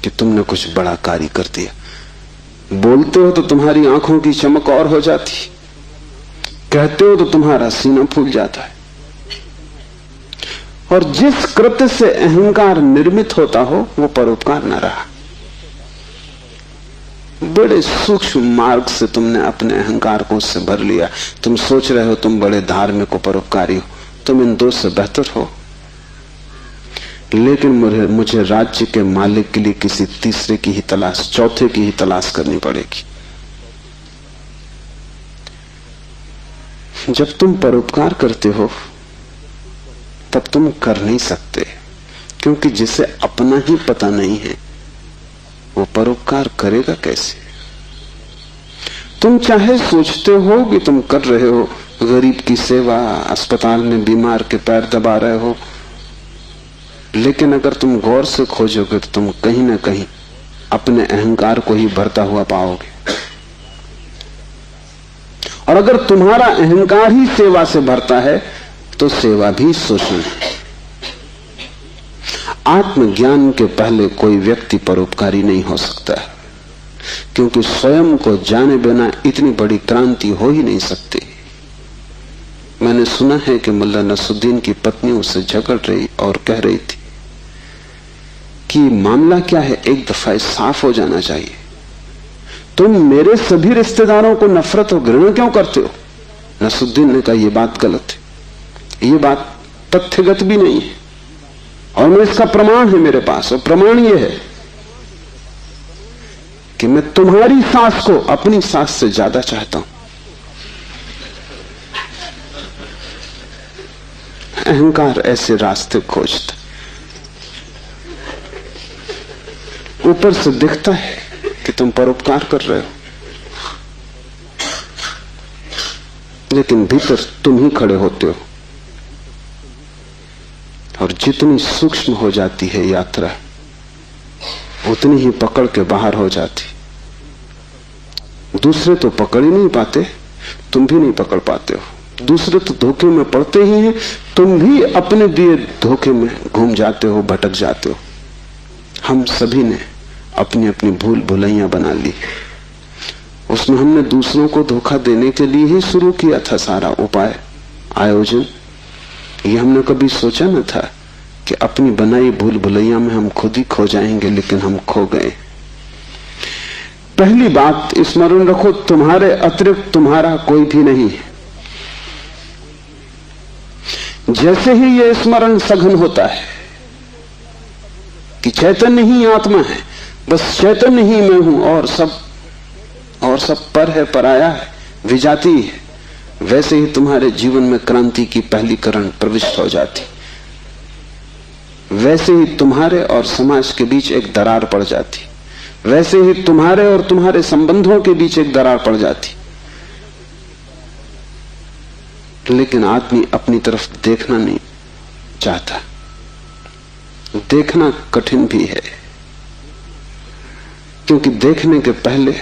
कि तुमने कुछ बड़ा कार्य कर दिया। बोलते हो तो तुम्हारी आंखों की चमक और हो जाती, कहते हो तो तुम्हारा सीना फूल जाता है। और जिस कृत्य से अहंकार निर्मित होता हो वो परोपकार न रहा। बड़े सूक्ष्म मार्ग से तुमने अपने अहंकार को उससे भर लिया। तुम सोच रहे हो तुम बड़े धार्मिक को परोपकारी हो, तुम इन दो से बेहतर हो, लेकिन मुझे राज्य के मालिक के लिए किसी तीसरे की ही तलाश, चौथे की ही तलाश करनी पड़ेगी। जब तुम परोपकार करते हो तब तुम कर नहीं सकते, क्योंकि जिसे अपना ही पता नहीं है वो परोपकार करेगा कैसे? तुम चाहे सोचते हो कि तुम कर रहे हो गरीब की सेवा, अस्पताल में बीमार के पैर दबा रहे हो, लेकिन अगर तुम गौर से खोजोगे तो तुम कहीं ना कहीं अपने अहंकार को ही भरता हुआ पाओगे। और अगर तुम्हारा अहंकार ही सेवा से भरता है तो सेवा भी शोषण है। आत्मज्ञान के पहले कोई व्यक्ति परोपकारी नहीं हो सकता है, क्योंकि स्वयं को जाने बिना इतनी बड़ी क्रांति हो ही नहीं सकती। मैंने सुना है कि मुल्ला नसरुद्दीन की पत्नी उससे झगड़ रही और कह रही थी कि मामला क्या है, एक दफा साफ हो जाना चाहिए। तुम मेरे सभी रिश्तेदारों को नफरत और घृणा क्यों करते हो? नसरुद्दीन ने कहा, यह बात गलत है, ये बात तथ्यगत भी नहीं है, और मैं इसका प्रमाण है मेरे पास। और प्रमाण यह है कि मैं तुम्हारी सास को अपनी सास से ज्यादा चाहता हूं। अहंकार ऐसे रास्ते खोजता, ऊपर से दिखता है कि तुम परोपकार कर रहे हो, लेकिन भीतर तुम ही खड़े होते हो। और जितनी सूक्ष्म हो जाती है यात्रा, उतनी ही पकड़ के बाहर हो जाती। दूसरे तो पकड़ ही नहीं पाते, तुम भी नहीं पकड़ पाते हो। दूसरे तो धोखे में पड़ते ही हैं, तुम भी अपने दिए धोखे में घूम जाते हो, भटक जाते हो। हम सभी ने अपनी अपनी भूल भुलैया बना ली। उसमें हमने दूसरों को धोखा देने के लिए ही शुरू किया था सारा उपाय, आयोजन। ये हमने कभी सोचा न था कि अपनी बनाई भूल भुलैया में हम खुद ही खो जाएंगे, लेकिन हम खो गए। पहली बात स्मरण रखो, तुम्हारे अतिरिक्त तुम्हारा कोई भी नहीं है। जैसे ही यह स्मरण सघन होता है कि चैतन्य ही आत्मा है, बस चैतन्य ही मैं हूं और सब पर है, पराया है, विजाती है, वैसे ही तुम्हारे जीवन में क्रांति की पहली किरण प्रविष्ट हो जाती। वैसे ही तुम्हारे और समाज के बीच एक दरार पड़ जाती। वैसे ही तुम्हारे और तुम्हारे संबंधों के बीच एक दरार पड़ जाती। लेकिन आदमी अपनी तरफ देखना नहीं चाहता। देखना कठिन भी है, क्योंकि देखने के पहले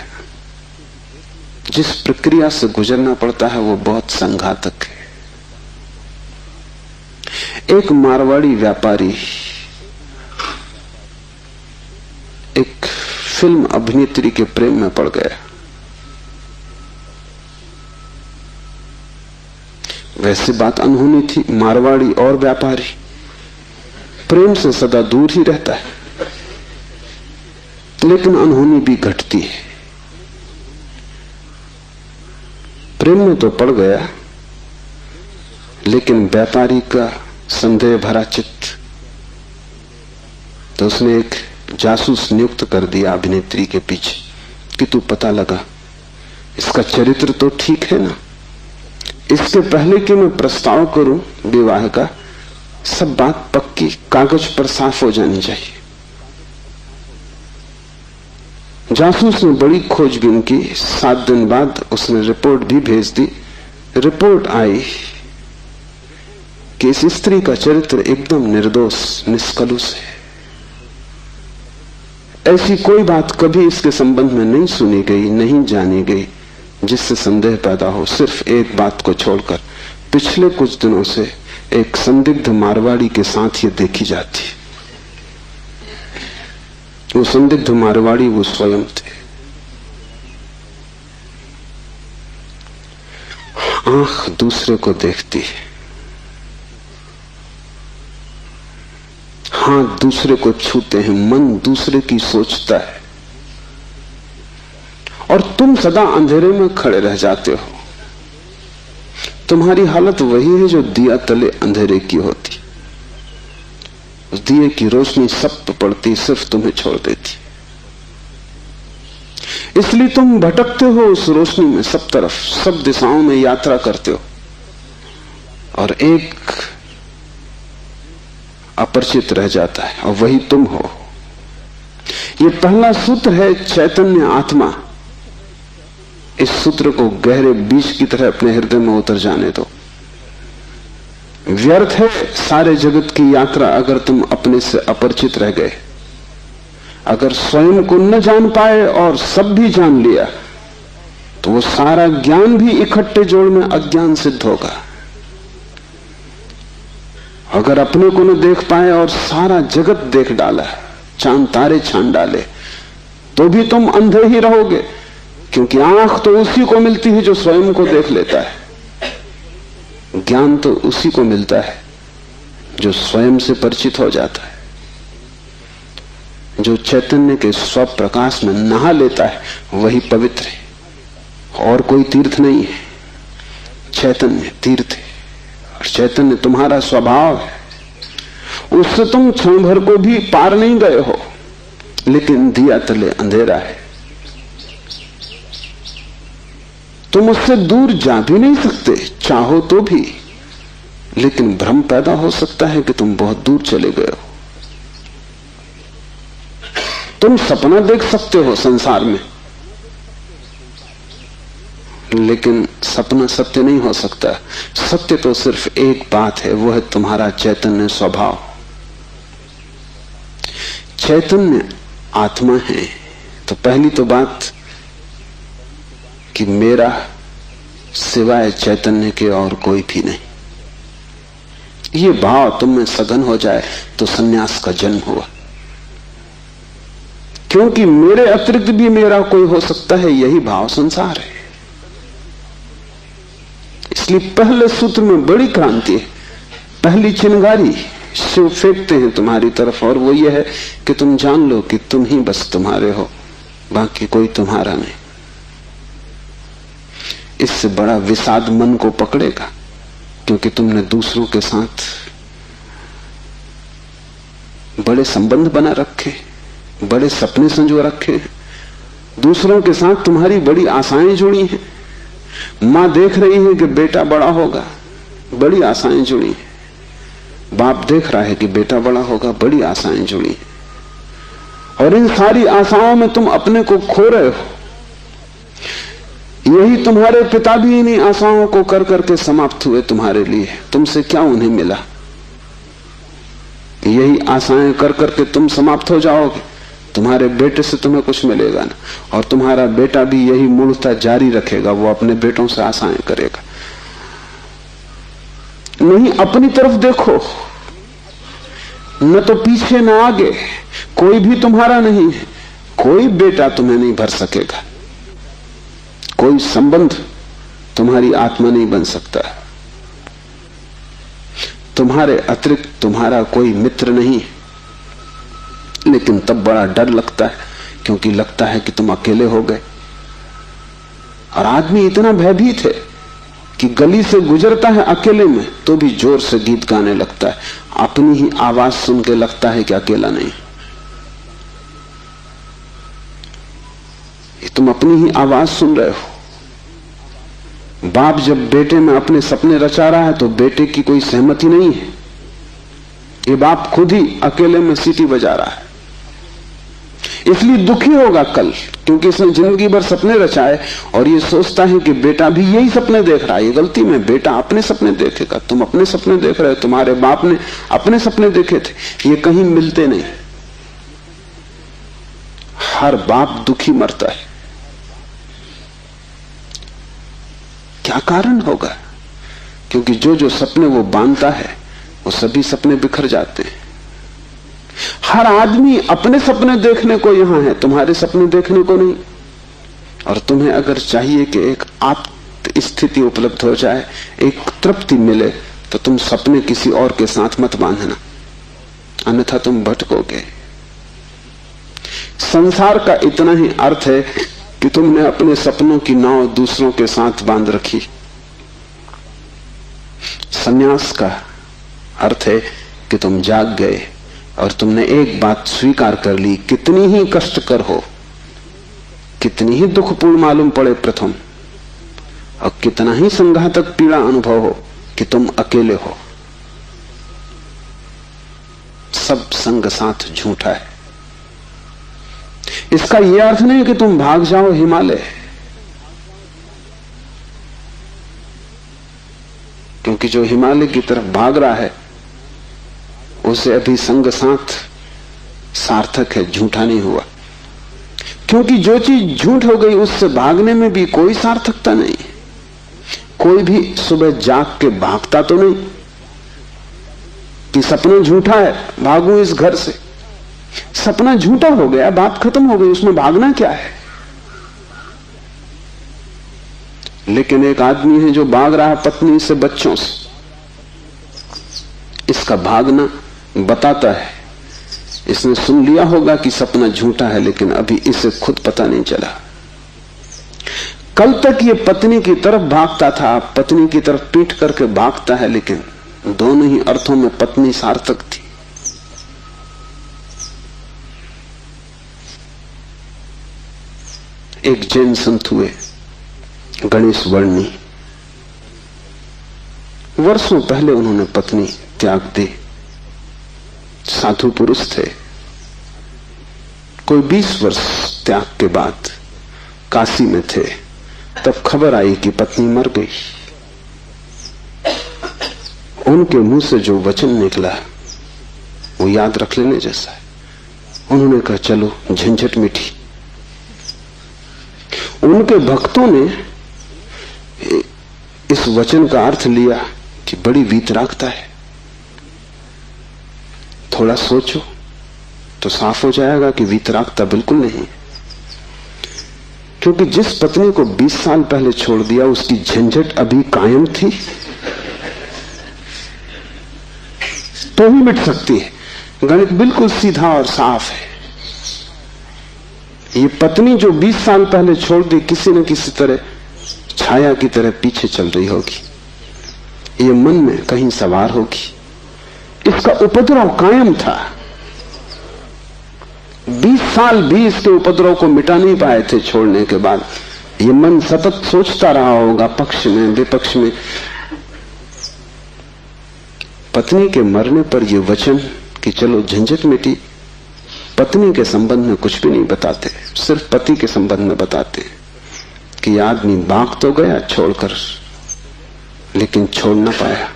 जिस प्रक्रिया से गुजरना पड़ता है वो बहुत संघातक है। एक मारवाड़ी व्यापारी एक फिल्म अभिनेत्री के प्रेम में पड़ गया। वैसे बात अनहोनी थी, मारवाड़ी और व्यापारी प्रेम से सदा दूर ही रहता है, लेकिन अनहोनी भी घटती है। प्रेम में तो पड़ गया, लेकिन व्यापारी का संदेह भरा चित्त, तो उसने एक जासूस नियुक्त कर दिया अभिनेत्री के पीछे कि तू पता लगा, इसका चरित्र तो ठीक है ना, इसके पहले कि मैं प्रस्ताव करूं विवाह का, सब बात पक्की कागज पर साफ हो जानी चाहिए। जासूस ने बड़ी खोजबीन की। 7 दिन बाद उसने रिपोर्ट भी भेज दी। रिपोर्ट आई कि इस स्त्री का चरित्र एकदम निर्दोष निष्कलुष है। ऐसी कोई बात कभी इसके संबंध में नहीं सुनी गई, नहीं जानी गई जिससे संदेह पैदा हो। सिर्फ एक बात को छोड़कर पिछले कुछ दिनों से एक संदिग्ध मारवाड़ी के साथ ये देखी जाती। वो संदिग्ध मारवाड़ी वो स्वयं थे। आंख दूसरे को देखती है, हाथ दूसरे को छूते हैं, मन दूसरे की सोचता है, और तुम सदा अंधेरे में खड़े रह जाते हो। तुम्हारी हालत वही है जो दिया तले अंधेरे की होती। उस दिए की रोशनी सब पे पड़ती, सिर्फ तुम्हें छोड़ देती। इसलिए तुम भटकते हो उस रोशनी में, सब तरफ सब दिशाओं में यात्रा करते हो, और एक अपरिचित रह जाता है, और वही तुम हो। ये पहला सूत्र है चैतन्य आत्मा। इस सूत्र को गहरे बीज की तरह अपने हृदय में उतर जाने दो। व्यर्थ है सारे जगत की यात्रा अगर तुम अपने से अपरिचित रह गए। अगर स्वयं को न जान पाए और सब भी जान लिया तो वो सारा ज्ञान भी इकट्ठे जोड़ में अज्ञान सिद्ध होगा। अगर अपने को न देख पाए और सारा जगत देख डाला, चांद तारे छान डाले, तो भी तुम अंधे ही रहोगे, क्योंकि आंख तो उसी को मिलती है जो स्वयं को देख लेता है। ज्ञान तो उसी को मिलता है जो स्वयं से परिचित हो जाता है, जो चैतन्य के स्वप्रकाश में नहा लेता है, वही पवित्र है। और कोई तीर्थ नहीं है, चैतन्य तीर्थ है। और चैतन्य तुम्हारा स्वभाव है, उससे तुम क्षण भर को भी पार नहीं गए हो, लेकिन दिया तले अंधेरा है। तुम उससे दूर जा भी नहीं सकते, चाहो तो भी, लेकिन भ्रम पैदा हो सकता है कि तुम बहुत दूर चले गए हो। तुम सपना देख सकते हो संसार में, लेकिन सपना सत्य नहीं हो सकता। सत्य तो सिर्फ एक बात है, वो है तुम्हारा चैतन्य स्वभाव। चैतन्य आत्मा है तो पहली तो बात कि मेरा सिवाय चैतन्य के और कोई भी नहीं। ये भाव तुम में सघन हो जाए तो सन्यास का जन्म हुआ, क्योंकि मेरे अतिरिक्त भी मेरा कोई हो सकता है, यही भाव संसार है। इसलिए पहले सूत्र में बड़ी क्रांति है। पहली चिंगारी शिव फेंकते हैं तुम्हारी तरफ, और वो ये है कि तुम जान लो कि तुम ही बस तुम्हारे हो, बाकी कोई तुम्हारा नहीं। इससे बड़ा विषाद मन को पकड़ेगा, क्योंकि तुमने दूसरों के साथ बड़े संबंध बना रखे, बड़े सपने संजो रखे, दूसरों के साथ तुम्हारी बड़ी आशाएं जुड़ी हैं। मां देख रही है कि बेटा बड़ा होगा, बड़ी आशाएं जुड़ी हैं। बाप देख रहा है कि बेटा बड़ा होगा, बड़ी आशाएं जुड़ी हैं। और इन सारी आशाओं में तुम अपने को खो रहे हो। यही तुम्हारे पिता भी इन्हीं आशाओं को कर करके समाप्त हुए तुम्हारे लिए। तुमसे क्या उन्हें मिला? यही आशाएं कर करके तुम समाप्त हो जाओगे। तुम्हारे बेटे से तुम्हें कुछ मिलेगा ना, और तुम्हारा बेटा भी यही मूर्खता जारी रखेगा, वो अपने बेटों से आशाएं करेगा। नहीं, अपनी तरफ देखो, न तो पीछे न आगे, कोई भी तुम्हारा नहीं है। कोई बेटा तुम्हें नहीं भर सकेगा, कोई संबंध तुम्हारी आत्मा नहीं बन सकता। तुम्हारे अतिरिक्त तुम्हारा कोई मित्र नहीं है, लेकिन तब बड़ा डर लगता है, क्योंकि लगता है कि तुम अकेले हो गए। और आदमी इतना भयभीत है कि गली से गुजरता है अकेले में तो भी जोर से गीत गाने लगता है, अपनी ही आवाज सुन के लगता है कि अकेला नहीं। ये तुम अपनी ही आवाज सुन रहे हो। बाप जब बेटे में अपने सपने रचा रहा है तो बेटे की कोई सहमति नहीं है। ये बाप खुद ही अकेले में सीटी बजा रहा है। इसलिए दुखी होगा कल, क्योंकि इसने जिंदगी भर सपने रचाए और ये सोचता है कि बेटा भी यही सपने देख रहा है। ये गलती में, बेटा अपने सपने देखेगा, तुम अपने सपने देख रहे हो, तुम्हारे बाप ने अपने सपने देखे थे, ये कहीं मिलते नहीं। हर बाप दुखी मरता है। क्या कारण होगा? क्योंकि जो जो सपने वो बांधता है वो सभी सपने बिखर जाते हैं। हर आदमी अपने सपने देखने को यहां है, तुम्हारे सपने देखने को नहीं। और तुम्हें अगर चाहिए कि एक आत्म स्थिति उपलब्ध हो जाए, एक तृप्ति मिले, तो तुम सपने किसी और के साथ मत बांधना, अन्यथा तुम भटकोगे। संसार का इतना ही अर्थ है कि तुमने अपने सपनों की नाव दूसरों के साथ बांध रखी। संन्यास का अर्थ है कि तुम जाग गए और तुमने एक बात स्वीकार कर ली, कितनी ही कष्टकर हो, कितनी ही दुखपूर्ण मालूम पड़े प्रथम, और कितना ही संघातक पीड़ा अनुभव हो, कि तुम अकेले हो। सब संग साथ झूठा है। इसका यह अर्थ नहीं कि तुम भाग जाओ हिमालय, क्योंकि जो हिमालय की तरफ भाग रहा है उसे अभी संग साथ सार्थक है, झूठा नहीं हुआ। क्योंकि जो चीज झूठ हो गई उससे भागने में भी कोई सार्थकता नहीं। कोई भी सुबह जाग के भागता तो नहीं कि सपना झूठा है, भागू इस घर से। सपना झूठा हो गया, बात खत्म हो गई, उसमें भागना क्या है? लेकिन एक आदमी है जो भाग रहा है पत्नी से, बच्चों से, इसका भागना बताता है। इसने सुन लिया होगा कि सपना झूठा है, लेकिन अभी इसे खुद पता नहीं चला। कल तक ये पत्नी की तरफ भागता था, पत्नी की तरफ पीठ करके भागता है, लेकिन दोनों ही अर्थों में पत्नी सार्थक थी। एक जैन संत हुए, गणेश वर्णी। वर्षों पहले उन्होंने पत्नी त्याग दी। साधु पुरुष थे। कोई 20 वर्ष त्याग के बाद काशी में थे, तब खबर आई कि पत्नी मर गई। उनके मुंह से जो वचन निकला वो याद रख लेने जैसा है। उन्होंने कहा चलो झंझट मिटी। उनके भक्तों ने इस वचन का अर्थ लिया कि बड़ी वीतरागता है, थोड़ा सोचो तो साफ हो जाएगा कि वीतरागता बिल्कुल नहीं। क्योंकि जिस पत्नी को 20 साल पहले छोड़ दिया उसकी झंझट अभी कायम थी, तो ही मिट सकती है। गणित बिल्कुल सीधा और साफ है। ये पत्नी जो 20 साल पहले छोड़ दी, किसी न किसी तरह छाया की तरह पीछे चल रही होगी, ये मन में कहीं सवार होगी। इसका उपद्रव कायम था। 20 साल भी इसके उपद्रव को मिटा नहीं पाए थे छोड़ने के बाद। ये मन सतत सोचता रहा होगा, पक्ष में विपक्ष में। पत्नी के मरने पर यह वचन कि चलो झंझट मिटी, पत्नी के संबंध में कुछ भी नहीं बताते, सिर्फ पति के संबंध में बताते कि आदमी भाग तो गया छोड़कर, लेकिन छोड़ ना पाया।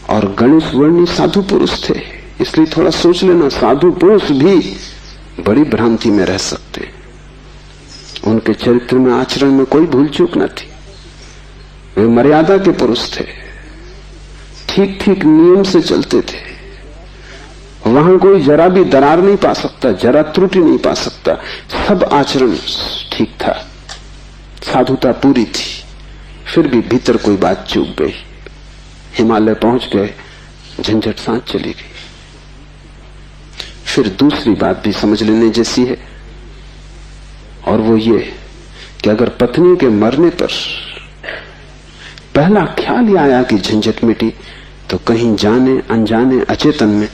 और गणेश वर्णी साधु पुरुष थे, इसलिए थोड़ा सोच लेना, साधु पुरुष भी बड़ी भ्रांति में रह सकते। उनके चरित्र में, आचरण में कोई भूल चूक न थी। वे मर्यादा के पुरुष थे, ठीक ठीक नियम से चलते थे। वहां कोई जरा भी दरार नहीं पा सकता, जरा त्रुटि नहीं पा सकता। सब आचरण ठीक था, साधुता पूरी थी। फिर भी भीतर कोई बात चूक गई। हिमालय पहुंच गए, झंझट सांस चली गई। फिर दूसरी बात भी समझ लेने जैसी है, और वो ये कि अगर पत्नी के मरने पर पहला ख्याल ही आया कि झंझट मिटी, तो कहीं जाने अनजाने अचेतन में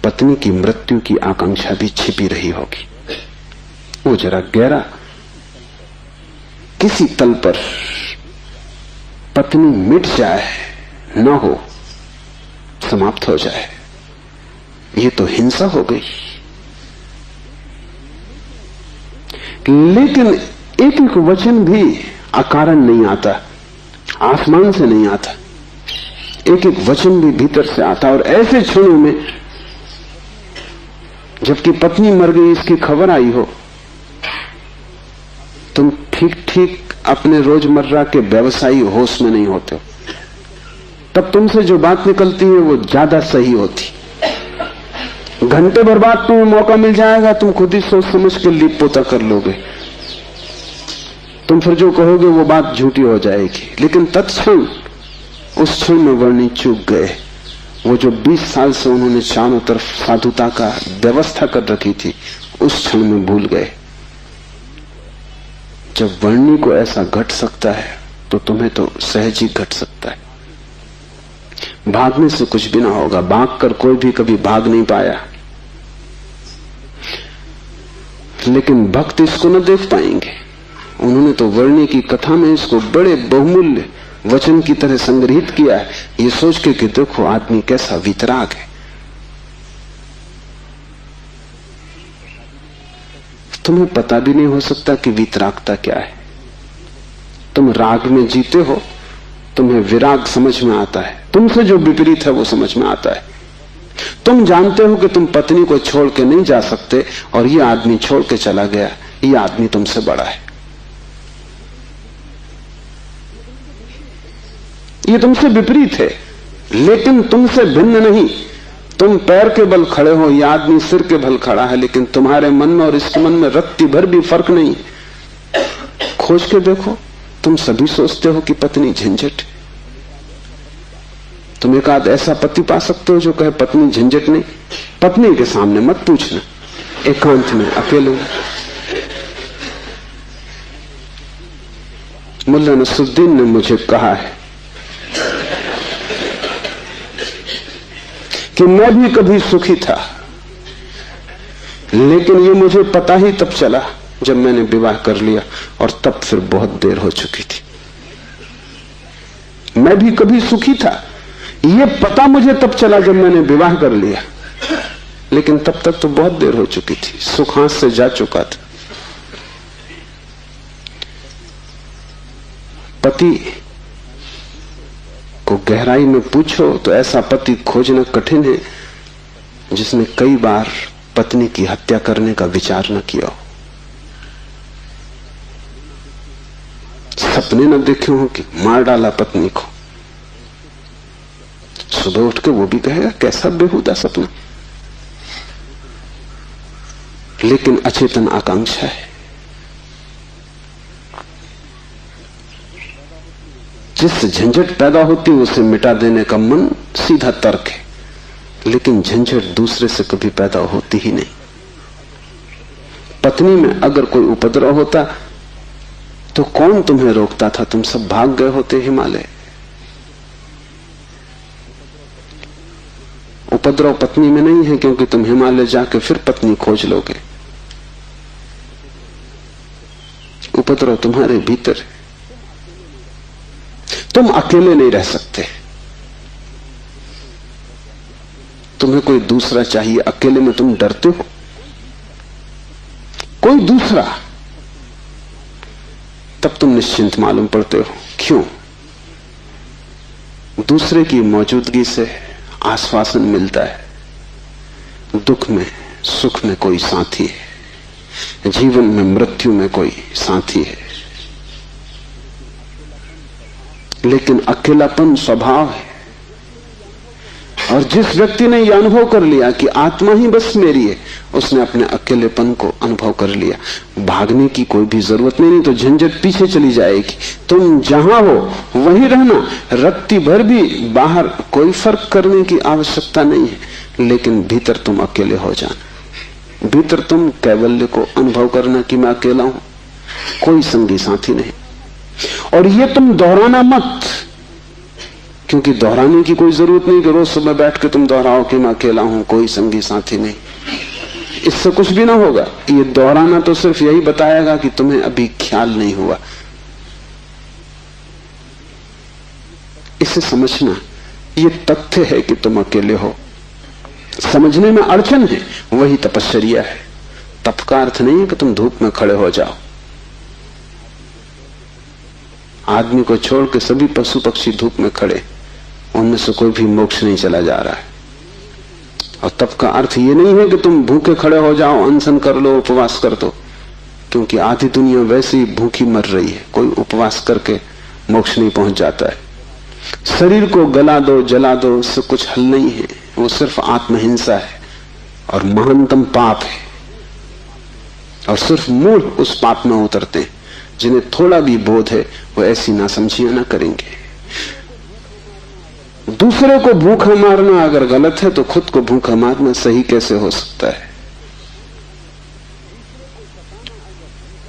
पत्नी की मृत्यु की आकांक्षा भी छिपी रही होगी। वो जरा गहरा किसी तल पर पत्नी मिट जाए, न हो, समाप्त हो जाए, ये तो हिंसा हो गई। लेकिन एक एक वचन भी अकारण नहीं आता, आसमान से नहीं आता, एक एक वचन भी भीतर से आता। और ऐसे क्षणों में जबकि पत्नी मर गई इसकी खबर आई हो, तुम ठीक ठीक अपने रोजमर्रा के व्यवसायी होश में नहीं होते हो, तब तुमसे जो बात निकलती है वो ज्यादा सही होती। घंटे भर बाद तुम्हें मौका मिल जाएगा, तुम खुद ही सोच समझ के लीप पोता कर लोगे, तुम फिर जो कहोगे वो बात झूठी हो जाएगी। लेकिन तत्क्षण उस क्षण में वर्णी चूक गए। वो जो 20 साल से उन्होंने चारों तरफ साधुता का व्यवस्था कर रखी थी, उस क्षण में भूल गए। जब वर्णी को ऐसा घट सकता है तो तुम्हें तो सहज ही घट सकता है। भागने से कुछ भी ना होगा, भाग कर कोई भी कभी भाग नहीं पाया। लेकिन भक्त इसको न देख पाएंगे। उन्होंने तो वर्णी की कथा में इसको बड़े बहुमूल्य वचन की तरह संग्रहित किया है, ये सोच के कि देखो आदमी कैसा वितराग है। तुम्हें पता भी नहीं हो सकता कि वितरागता क्या है। तुम राग में जीते हो, तुम्हें विराग समझ में आता है, तुमसे जो विपरीत है वो समझ में आता है। तुम जानते हो कि तुम पत्नी को छोड़ के नहीं जा सकते, और ये आदमी छोड़ के चला गया, ये आदमी तुमसे बड़ा है, ये तुमसे विपरीत है, लेकिन तुमसे भिन्न नहीं। तुम पैर के बल खड़े हो, यह आदमी सिर के बल खड़ा है, लेकिन तुम्हारे मन में और इसके मन में रत्ती भर भी फर्क नहीं। खोज के देखो, तुम सभी सोचते हो कि पत्नी झंझट। तुम एक आध ऐसा पति पा सकते हो जो कहे पत्नी झंझट नहीं। पत्नी के सामने मत पूछना, एकांत में अकेले। मुल्ला नसरुद्दीन ने मुझे कहा है कि मैं भी कभी सुखी था, लेकिन ये मुझे पता ही तब चला जब मैंने विवाह कर लिया, और तब फिर बहुत देर हो चुकी थी। मैं भी कभी सुखी था, ये पता मुझे तब चला जब मैंने विवाह कर लिया, लेकिन तब तक तो बहुत देर हो चुकी थी, सुख हाथ से जा चुका था। पति को गहराई में पूछो तो ऐसा पति खोजना कठिन है जिसने कई बार पत्नी की हत्या करने का विचार न किया हो, सपने न देखे हो कि मार डाला पत्नी को। सुबह उठ के वो भी कहेगा कैसा बेहुदा सपना, लेकिन अचेतन आकांक्षा है। जिससे झंझट पैदा होती है उसे मिटा देने का मन सीधा तर्क है, लेकिन झंझट दूसरे से कभी पैदा होती ही नहीं। पत्नी में अगर कोई उपद्रव होता तो कौन तुम्हें रोकता था? तुम सब भाग गए होते हिमालय। उपद्रव पत्नी में नहीं है, क्योंकि तुम हिमालय जाके फिर पत्नी खोज लोगे। उपद्रव तुम्हारे भीतर है। तुम अकेले नहीं रह सकते, तुम्हें कोई दूसरा चाहिए। अकेले में तुम डरते हो, कोई दूसरा, तब तुम निश्चिंत मालूम पड़ते हो। क्यों? दूसरे की मौजूदगी से आश्वासन मिलता है। दुख में सुख में कोई साथी है, जीवन में मृत्यु में कोई साथी है। लेकिन अकेलापन स्वभाव है, और जिस व्यक्ति ने यह अनुभव कर लिया कि आत्मा ही बस मेरी है, उसने अपने अकेलेपन को अनुभव कर लिया। भागने की कोई भी जरूरत नहीं, तो झंझट पीछे चली जाएगी। तुम जहां हो वहीं रहना, रत्ती भर भी बाहर कोई फर्क करने की आवश्यकता नहीं है, लेकिन भीतर तुम अकेले हो जाना। भीतर तुम कैवल्य को अनुभव करना कि मैं अकेला हूं, कोई संगी साथी नहीं। और ये तुम दोहराना मत, क्योंकि दोहराने की कोई जरूरत नहीं कि रोज सुबह बैठ के तुम दोहराओ कि मैं अकेला हूं, कोई संगी साथी नहीं। इससे कुछ भी ना होगा। ये दोहराना तो सिर्फ यही बताएगा कि तुम्हें अभी ख्याल नहीं हुआ। इसे समझना, ये तथ्य है कि तुम अकेले हो। समझने में अड़चन है, वही तपश्चर्या है। तप का अर्थ नहीं है कि तुम धूप में खड़े हो जाओ। आदमी को छोड़ के सभी पशु पक्षी धूप में खड़े, उनमें से कोई भी मोक्ष नहीं चला जा रहा है। और तप का अर्थ ये नहीं है कि तुम भूखे खड़े हो जाओ, अनशन कर लो, उपवास कर दो, क्योंकि आधी दुनिया वैसे ही भूखी मर रही है। कोई उपवास करके मोक्ष नहीं पहुंच जाता है। शरीर को गला दो, जला दो, उससे कुछ हल नहीं है। वो सिर्फ आत्महिंसा है और महानतम पाप है। और सिर्फ मूढ़ उस पाप में उतरते हैं। जिन्हें थोड़ा भी बोध है वो ऐसी नासमझियां ना करेंगे। दूसरे को भूखा मारना अगर गलत है तो खुद को भूखा मारना सही कैसे हो सकता है?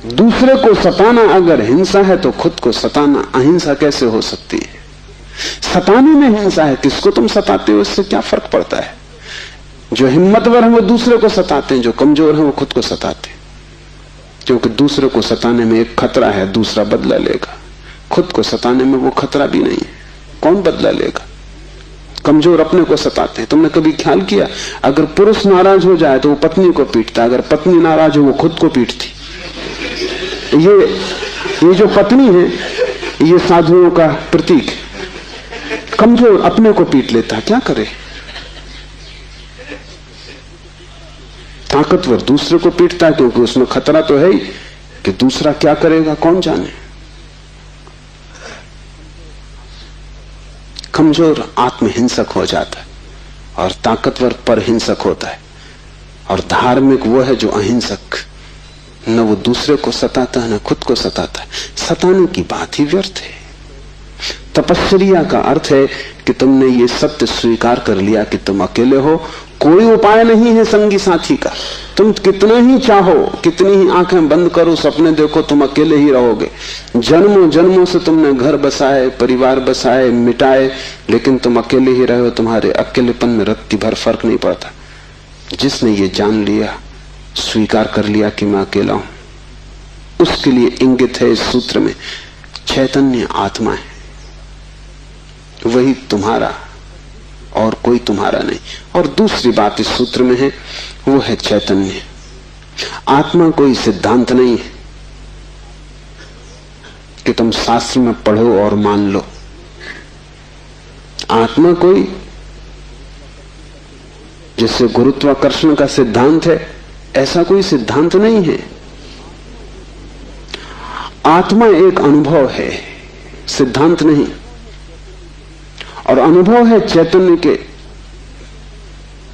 दूसरे को सताना अगर हिंसा है तो खुद को सताना अहिंसा कैसे हो सकती है? सताने में हिंसा है, किसको तुम सताते हो इससे क्या फर्क पड़ता है? जो हिम्मतवर है वो दूसरे को सताते हैं, जो कमजोर है वो खुद को सताते हैं। क्योंकि दूसरे को सताने में एक खतरा है, दूसरा बदला लेगा। खुद को सताने में वो खतरा भी नहीं है, कौन बदला लेगा? कमजोर अपने को सताते हैं। तुमने कभी ख्याल किया, अगर पुरुष नाराज हो जाए तो वो पत्नी को पीटता, अगर पत्नी नाराज हो वो खुद को पीटती। ये जो पत्नी है ये साधुओं का प्रतीक है। कमजोर अपने को पीट लेता, क्या करे? ताकतवर दूसरे को पीटता है, क्योंकि उसमें खतरा तो है ही कि दूसरा क्या करेगा कौन जाने। कमजोर आत्महिंसक हो जाता है और ताकतवर परहिंसक होता है। और धार्मिक वो है जो अहिंसक, न वो दूसरे को सताता है न खुद को सताता है। सताने की बात ही व्यर्थ है। तपश्चर्या का अर्थ है कि तुमने ये सत्य स्वीकार कर लिया कि तुम अकेले हो, कोई उपाय नहीं है संगी साथी का। तुम कितना ही चाहो, कितनी ही आंखें बंद करो, सपने देखो, तुम अकेले ही रहोगे। जन्मों जन्मों से तुमने घर बसाए, परिवार बसाए, मिटाए, लेकिन तुम अकेले ही रहे हो। तुम्हारे अकेलेपन में रत्ती भर फर्क नहीं पड़ता। जिसने ये जान लिया, स्वीकार कर लिया कि मैं अकेला हूं, उसके लिए इंगित है इस सूत्र में चैतन्य आत्मा है, वही तुम्हारा और कोई तुम्हारा नहीं। और दूसरी बात इस सूत्र में है, वो है चैतन्य। आत्मा कोई सिद्धांत नहीं है कि तुम शास्त्र में पढ़ो और मान लो। आत्मा कोई जैसे गुरुत्वाकर्षण का सिद्धांत है, ऐसा कोई सिद्धांत नहीं है। आत्मा एक अनुभव है, सिद्धांत नहीं। और अनुभव है चैतन्य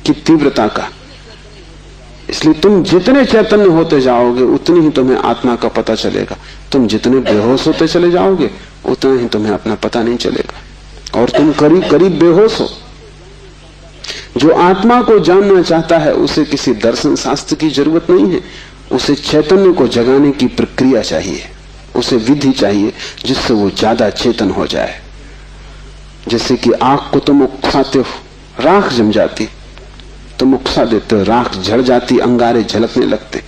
की तीव्रता का। इसलिए तुम जितने चैतन्य होते जाओगे उतनी ही तुम्हें आत्मा का पता चलेगा। तुम जितने बेहोश होते चले जाओगे उतना ही तुम्हें अपना पता नहीं चलेगा। और तुम करीब करीब बेहोश हो। जो आत्मा को जानना चाहता है उसे किसी दर्शन शास्त्र की जरूरत नहीं है, उसे चैतन्य को जगाने की प्रक्रिया चाहिए, उसे विधि चाहिए जिससे वो ज्यादा चेतन हो जाए। जैसे कि आग को तुम उकसाते हो, राख जम जाती, तुम उकसा देते हो, राख झड़ जाती, अंगारे झलकने लगते।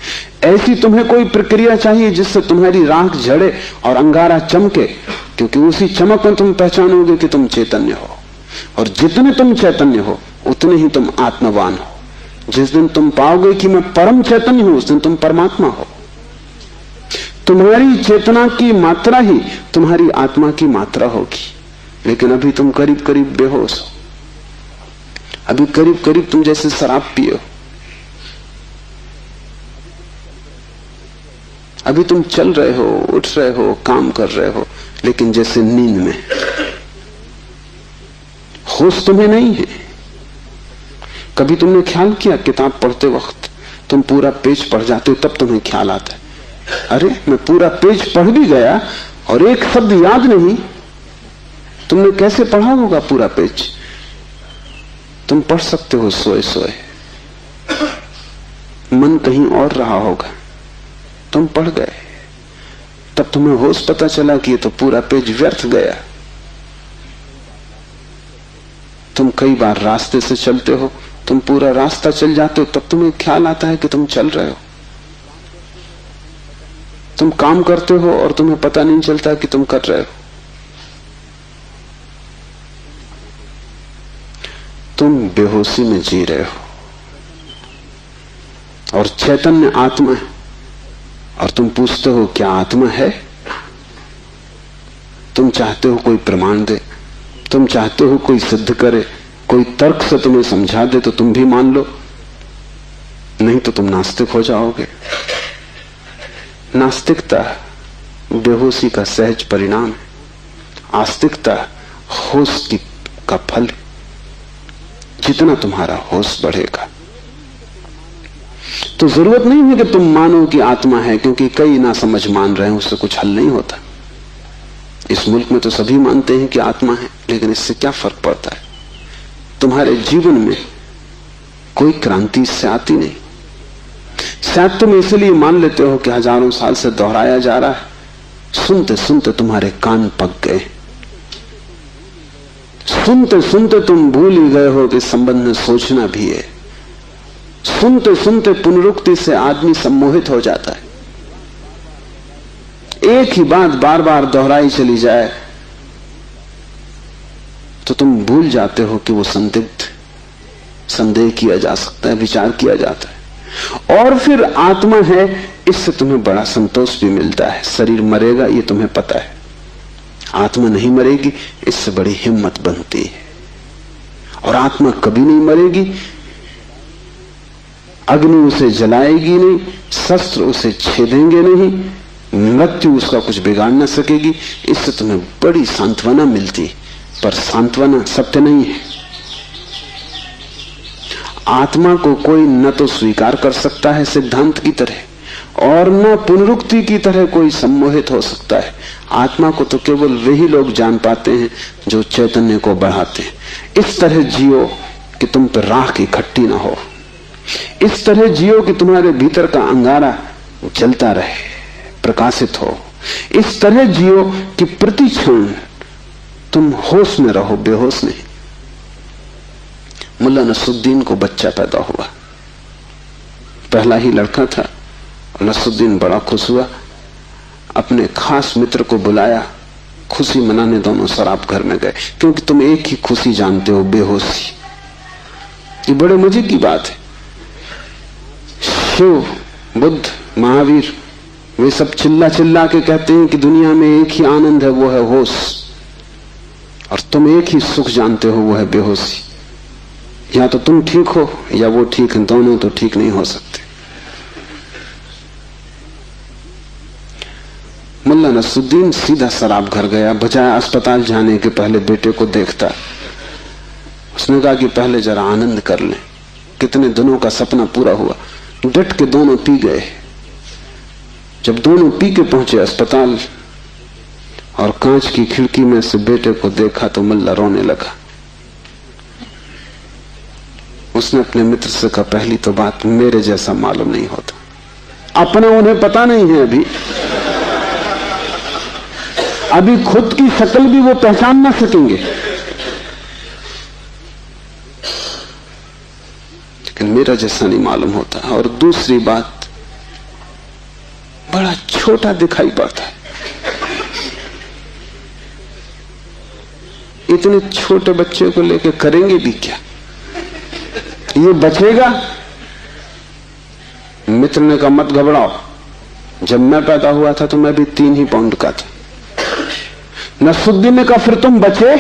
ऐसी तुम्हें कोई प्रक्रिया चाहिए जिससे तुम्हारी राख झड़े और अंगारा चमके, क्योंकि उसी चमक में तुम पहचानोगे कि तुम चैतन्य हो। और जितने तुम चैतन्य हो उतने ही तुम आत्मवान हो। जिस दिन तुम पाओगे कि मैं परम चैतन्य हूं, उस दिन तुम परमात्मा हो। तुम्हारी चेतना की मात्रा ही तुम्हारी आत्मा की मात्रा होगी। लेकिन अभी तुम करीब करीब बेहोश हो, अभी करीब करीब तुम जैसे शराब पिए, अभी तुम चल रहे हो, उठ रहे हो, काम कर रहे हो, लेकिन जैसे नींद में। होश तुम्हें नहीं है। कभी तुमने ख्याल किया, किताब पढ़ते वक्त तुम पूरा पेज पढ़ जाते हो, तब तुम्हें ख्याल आता है, अरे मैं पूरा पेज पढ़ भी गया और एक शब्द याद नहीं। तुमने कैसे पढ़ा होगा पूरा पेज? तुम पढ़ सकते हो सोए सोए, मन कहीं और रहा होगा, तुम पढ़ गए, तब तुम्हें होश पता चला कि ये तो पूरा पेज व्यर्थ गया। तुम कई बार रास्ते से चलते हो, तुम पूरा रास्ता चल जाते हो, तब तुम्हें ख्याल आता है कि तुम चल रहे हो। तुम काम करते हो और तुम्हें पता नहीं चलता कि तुम कर रहे हो। बेहोशी में जी रहे हो, और चैतन्य आत्मा है। और तुम पूछते हो क्या आत्मा है? तुम चाहते हो कोई प्रमाण दे, तुम चाहते हो कोई सिद्ध करे, कोई तर्क से तुम्हें समझा दे तो तुम भी मान लो, नहीं तो तुम नास्तिक हो जाओगे। नास्तिकता बेहोशी का सहज परिणाम है, आस्तिकता होश का फल। जितना तुम्हारा होश बढ़ेगा तो जरूरत नहीं है कि तुम मानो कि आत्मा है, क्योंकि कई ना समझ मान रहे हैं, उससे कुछ हल नहीं होता। इस मुल्क में तो सभी मानते हैं कि आत्मा है, लेकिन इससे क्या फर्क पड़ता है? तुम्हारे जीवन में कोई क्रांति इससे आती नहीं। शायद तुम इसलिए मान लेते हो कि हजारों साल से दोहराया जा रहा है। सुनते सुनते तुम्हारे कान पक गए, सुनते सुनते तुम भूल ही गए हो कि संबंध में सोचना भी है। सुनते सुनते पुनरुक्ति से आदमी सम्मोहित हो जाता है। एक ही बात बार बार दोहराई चली जाए तो तुम भूल जाते हो कि वो संदेह किया जा सकता है, विचार किया जाता है। और फिर आत्मा है, इससे तुम्हें बड़ा संतोष भी मिलता है। शरीर मरेगा ये तुम्हें पता है, आत्मा नहीं मरेगी, इससे बड़ी हिम्मत बनती है। और आत्मा कभी नहीं मरेगी, अग्नि उसे जलाएगी नहीं, शस्त्र उसे छेदेंगे नहीं, मृत्यु उसका कुछ बिगाड़ न सकेगी। इससे तुम्हें बड़ी सांत्वना मिलती, पर सांत्वना सत्य नहीं है। आत्मा को कोई न तो स्वीकार कर सकता है सिद्धांत की तरह, और न पुनरुक्ति की तरह कोई सम्मोहित हो सकता है। आत्मा को तो केवल वही लोग जान पाते हैं जो चैतन्य को बढ़ाते हैं। इस तरह जियो कि तुम पर राख इकट्ठी ना हो, इस तरह जियो कि तुम्हारे भीतर का अंगारा जलता रहे, प्रकाशित हो। इस तरह जियो कि प्रति क्षण तुम होश में रहो, बेहोश नहीं। मुल्ला नसरुद्दीन को बच्चा पैदा हुआ, पहला ही लड़का था, और नसरुद्दीन बड़ा खुश हुआ। अपने खास मित्र को बुलाया, खुशी मनाने दोनों शराब घर में गए, क्योंकि तुम एक ही खुशी जानते हो, बेहोशी। ये बड़े मजे की बात है। शिव, बुद्ध, महावीर, वे सब चिल्ला चिल्ला के कहते हैं कि दुनिया में एक ही आनंद है, वो है होश। और तुम एक ही सुख जानते हो, वो है बेहोशी। या तो तुम ठीक हो या वो ठीक है, दोनों तो ठीक नहीं हो सकते। मुल्ला नसरुद्दीन सीधा शराब घर गया, बजाय अस्पताल जाने के पहले बेटे को देखता। उसने कहा कि पहले जरा आनंद कर लें, कितने दिनों का सपना पूरा हुआ। डट के दोनों पी गए। जब दोनों पी के पहुंचे अस्पताल और कांच की खिड़की में से बेटे को देखा तो मुल्ला रोने लगा। उसने अपने मित्र से कहा, पहली तो बात मेरे जैसा मालूम नहीं होता। अपना उन्हें पता नहीं है, अभी खुद की शक्ल भी वो पहचान ना सकेंगे, लेकिन मेरा जैसा नहीं मालूम होता। और दूसरी बात, बड़ा छोटा दिखाई पड़ता है। इतने छोटे बच्चे को लेकर करेंगे भी क्या? ये बचेगा? मित्र ने कहा, मत घबराओ, जब मैं पैदा हुआ था तो मैं भी 3 ही पाउंड का था। नसरुद्दीन ने कहा, फिर तुम बचे?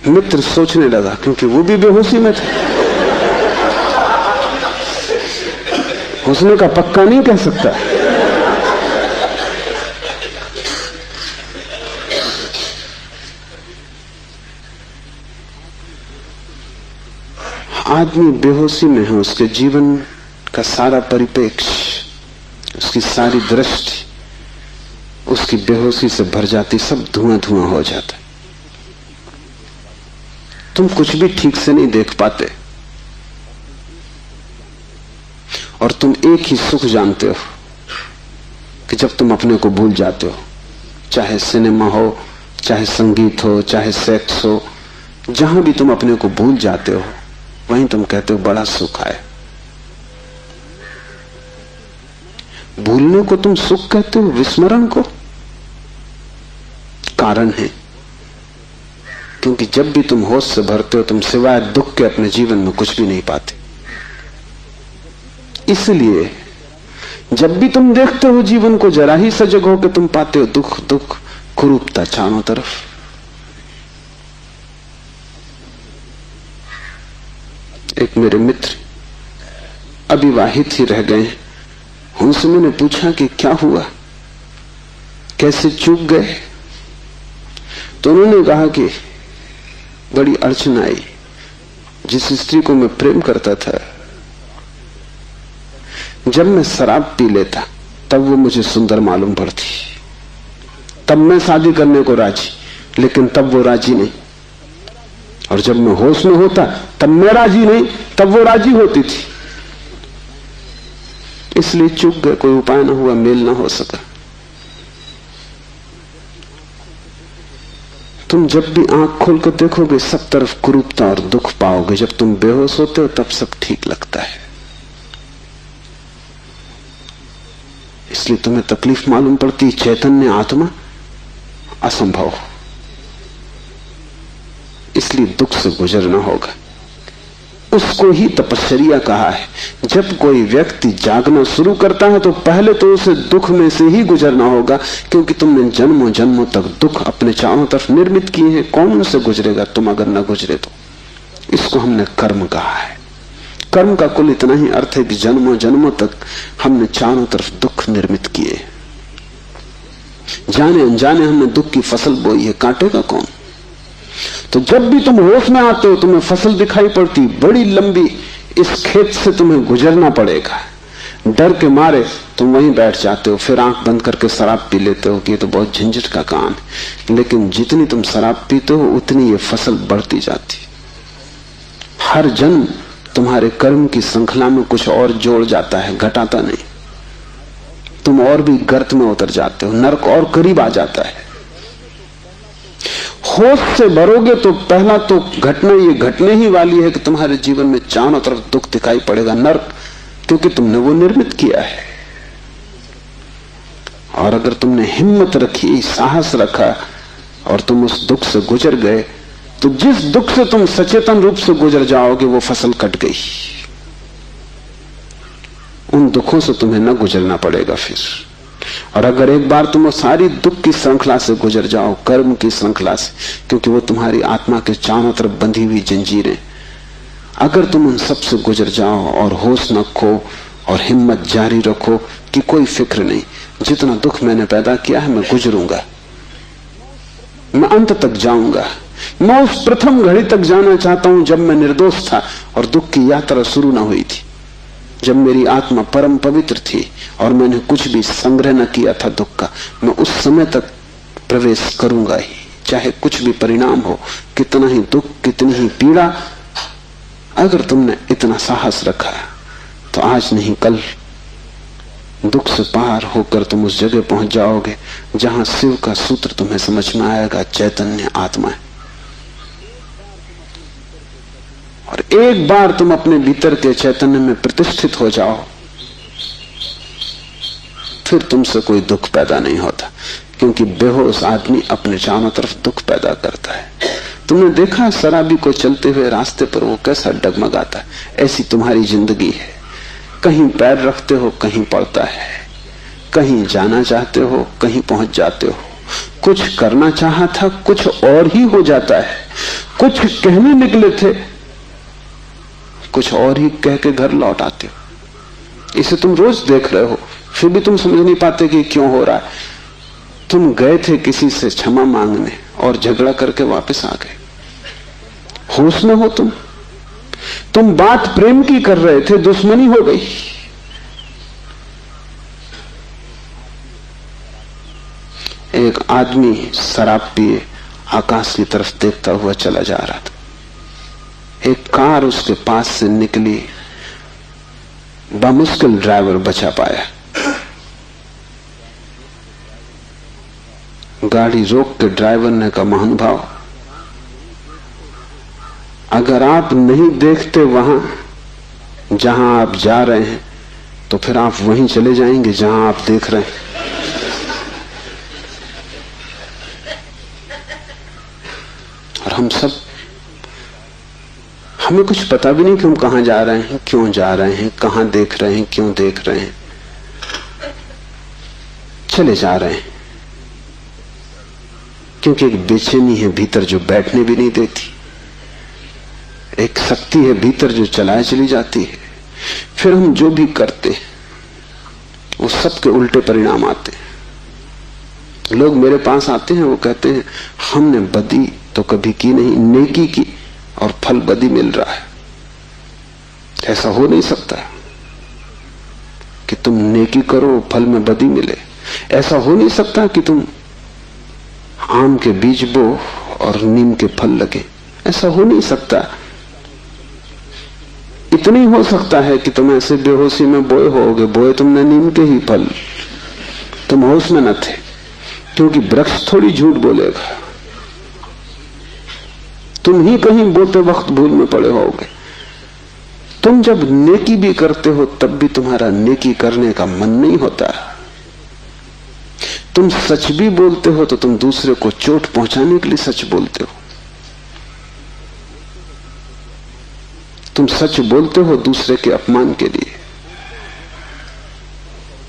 मित्र सोचने लगा, क्योंकि वो भी बेहोशी में था। उसने कहा, पक्का नहीं कह सकता। आदमी बेहोशी में है, उसके जीवन का सारा परिप्रेक्ष्य, उसकी सारी दृष्टि उसकी बेहोशी से भर जाती, सब धुआं धुआं हो जाता है। तुम कुछ भी ठीक से नहीं देख पाते, और तुम एक ही सुख जानते हो कि जब तुम अपने को भूल जाते हो, चाहे सिनेमा हो, चाहे संगीत हो, चाहे सेक्स हो, जहां भी तुम अपने को भूल जाते हो वहीं तुम कहते हो बड़ा सुख आया। भूलने को तुम सुख कहते हो, विस्मरण को? कारण है, क्योंकि जब भी तुम होश से भरते हो तुम सिवाय दुख के अपने जीवन में कुछ भी नहीं पाते। इसलिए जब भी तुम देखते हो जीवन को, जरा ही सजग होकर तुम पाते हो दुख दुख, कुरूपता चारों तरफ। एक मेरे मित्र अविवाहित ही रह गए, उनसे मैंने पूछा कि क्या हुआ, कैसे चूक गए? तो उन्होंने कहा कि बड़ी अड़चन आई। जिस स्त्री को मैं प्रेम करता था, जब मैं शराब पी लेता तब वो मुझे सुंदर मालूम पड़ती, तब मैं शादी करने को राजी, लेकिन तब वो राजी नहीं। और जब मैं होश में होता तब मैं राजी नहीं, तब वो राजी होती थी। इसलिए चूक गए, कोई उपाय ना हुआ, मेल ना हो सका। तुम जब भी आंख खोल कर देखोगे सब तरफ कुरूपता और दुख पाओगे। जब तुम बेहोश होते हो तब सब ठीक लगता है। इसलिए तुम्हें तकलीफ मालूम पड़ती, चैतन्य आत्मा असंभव। इसलिए दुख से गुजरना होगा। उसको ही तपश्चर्या कहा है। जब कोई व्यक्ति जागना शुरू करता है तो पहले तो उसे दुख में से ही गुजरना होगा, क्योंकि तुमने जन्मों जन्मों तक दुख अपने चारों तरफ निर्मित किए हैं। कौन उनसे गुजरेगा तुम अगर न गुजरे तो? इसको हमने कर्म कहा है। कर्म का कुल इतना ही अर्थ है कि जन्मों जन्मों तक हमने चारों तरफ दुख निर्मित किए, जाने अनजाने हमने दुख की फसल बोई है, काटेगा कौन? तो जब भी तुम होश में आते हो तुम्हें फसल दिखाई पड़ती बड़ी लंबी, इस खेत से तुम्हें गुजरना पड़ेगा। डर के मारे तुम वहीं बैठ जाते हो, फिर आंख बंद करके शराब पी लेते हो कि ये तो बहुत झंझट का काम है। लेकिन जितनी तुम शराब पीते हो उतनी ये फसल बढ़ती जाती। हर जन्म तुम्हारे कर्म की श्रृंखला में कुछ और जोड़ जाता है, घटाता नहीं। तुम और भी गर्त में उतर जाते हो, नरक और करीब आ जाता है। होश से भरोगे तो पहला तो घटना ये घटने ही वाली है कि तुम्हारे जीवन में चारों तरफ दुख दिखाई पड़ेगा, नरक, क्योंकि तुमने वो निर्मित किया है। और अगर तुमने हिम्मत रखी, साहस रखा और तुम उस दुख से गुजर गए, तो जिस दुख से तुम सचेतन रूप से गुजर जाओगे वो फसल कट गई। उन दुखों से तुम्हें न गुजरना पड़ेगा फिर। और अगर एक बार तुम सारी दुख की श्रृंखला से गुजर जाओ, कर्म की श्रृंखला से, क्योंकि वो तुम्हारी आत्मा के चारों तरफ बंधी हुई जंजीरें, अगर तुम उन सब से गुजर जाओ और होश न खो और हिम्मत जारी रखो कि कोई फिक्र नहीं, जितना दुख मैंने पैदा किया है मैं गुजरूंगा, मैं अंत तक जाऊंगा। मैं उस प्रथम घड़ी तक जाना चाहता हूं जब मैं निर्दोष था और दुख की यात्रा शुरू न हुई थी, जब मेरी आत्मा परम पवित्र थी और मैंने कुछ भी संग्रह न किया था दुख का। मैं उस समय तक प्रवेश करूंगा ही, चाहे कुछ भी परिणाम हो, कितना ही दुख, कितनी ही पीड़ा। अगर तुमने इतना साहस रखा तो आज नहीं कल दुख से पार होकर तुम उस जगह पहुंच जाओगे जहां शिव का सूत्र तुम्हें समझ में आएगा, चैतन्य आत्मा है। और एक बार तुम अपने भीतर के चैतन्य में प्रतिष्ठित हो जाओ, फिर तुमसे कोई दुख पैदा नहीं होता, क्योंकि बेहोश आदमी अपने चारों तरफ दुख पैदा करता है। तुमने देखा शराबी को चलते हुए रास्ते पर वो कैसा डगमगाता है? ऐसी तुम्हारी जिंदगी है। कहीं पैर रखते हो कहीं पड़ता है, कहीं जाना चाहते हो कहीं पहुंच जाते हो, कुछ करना चाहा था कुछ और ही हो जाता है, कुछ कहने निकले थे कुछ और ही कह के घर लौट आते हो। इसे तुम रोज देख रहे हो, फिर भी तुम समझ नहीं पाते कि क्यों हो रहा है। तुम गए थे किसी से क्षमा मांगने और झगड़ा करके वापस आ गए। होश में हो तुम बात प्रेम की कर रहे थे, दुश्मनी हो गई। एक आदमी शराब पिए आकाश की तरफ देखता हुआ चला जा रहा था। एक कार उसके पास से निकली, बामुश्किल ड्राइवर बचा पाया। गाड़ी रोक के ड्राइवर ने कहा, महानुभाव, अगर आप नहीं देखते वहां जहां आप जा रहे हैं तो फिर आप वहीं चले जाएंगे जहां आप देख रहे हैं। हम सब, हमें कुछ पता भी नहीं कि हम कहां जा रहे हैं, क्यों जा रहे हैं, कहां देख रहे हैं, क्यों देख रहे हैं, चले जा रहे हैं। क्योंकि एक बेचैनी है भीतर जो बैठने भी नहीं देती, एक शक्ति है भीतर जो चलाए चली जाती है। फिर हम जो भी करते हैं वो सबके उल्टे परिणाम आते हैं। लोग मेरे पास आते हैं, वो कहते हैं हमने बदी तो कभी की नहीं, नेकी की और फल बदी मिल रहा है। ऐसा हो नहीं सकता कि तुम नेकी करो फल में बदी मिले। ऐसा हो नहीं सकता कि तुम आम के बीज बो और नीम के फल लगे। ऐसा हो नहीं सकता। इतनी हो सकता है कि तुम ऐसे बेहोशी में बोए होगे, बोए तुमने नीम के ही फल, तुम होश में न थे। क्योंकि वृक्ष थोड़ी झूठ बोलेगा, तुम ही कहीं बोते वक्त भूल में पड़े होगे। तुम जब नेकी भी करते हो तब भी तुम्हारा नेकी करने का मन नहीं होता। तुम सच भी बोलते हो तो तुम दूसरे को चोट पहुंचाने के लिए सच बोलते हो। तुम सच बोलते हो दूसरे के अपमान के लिए।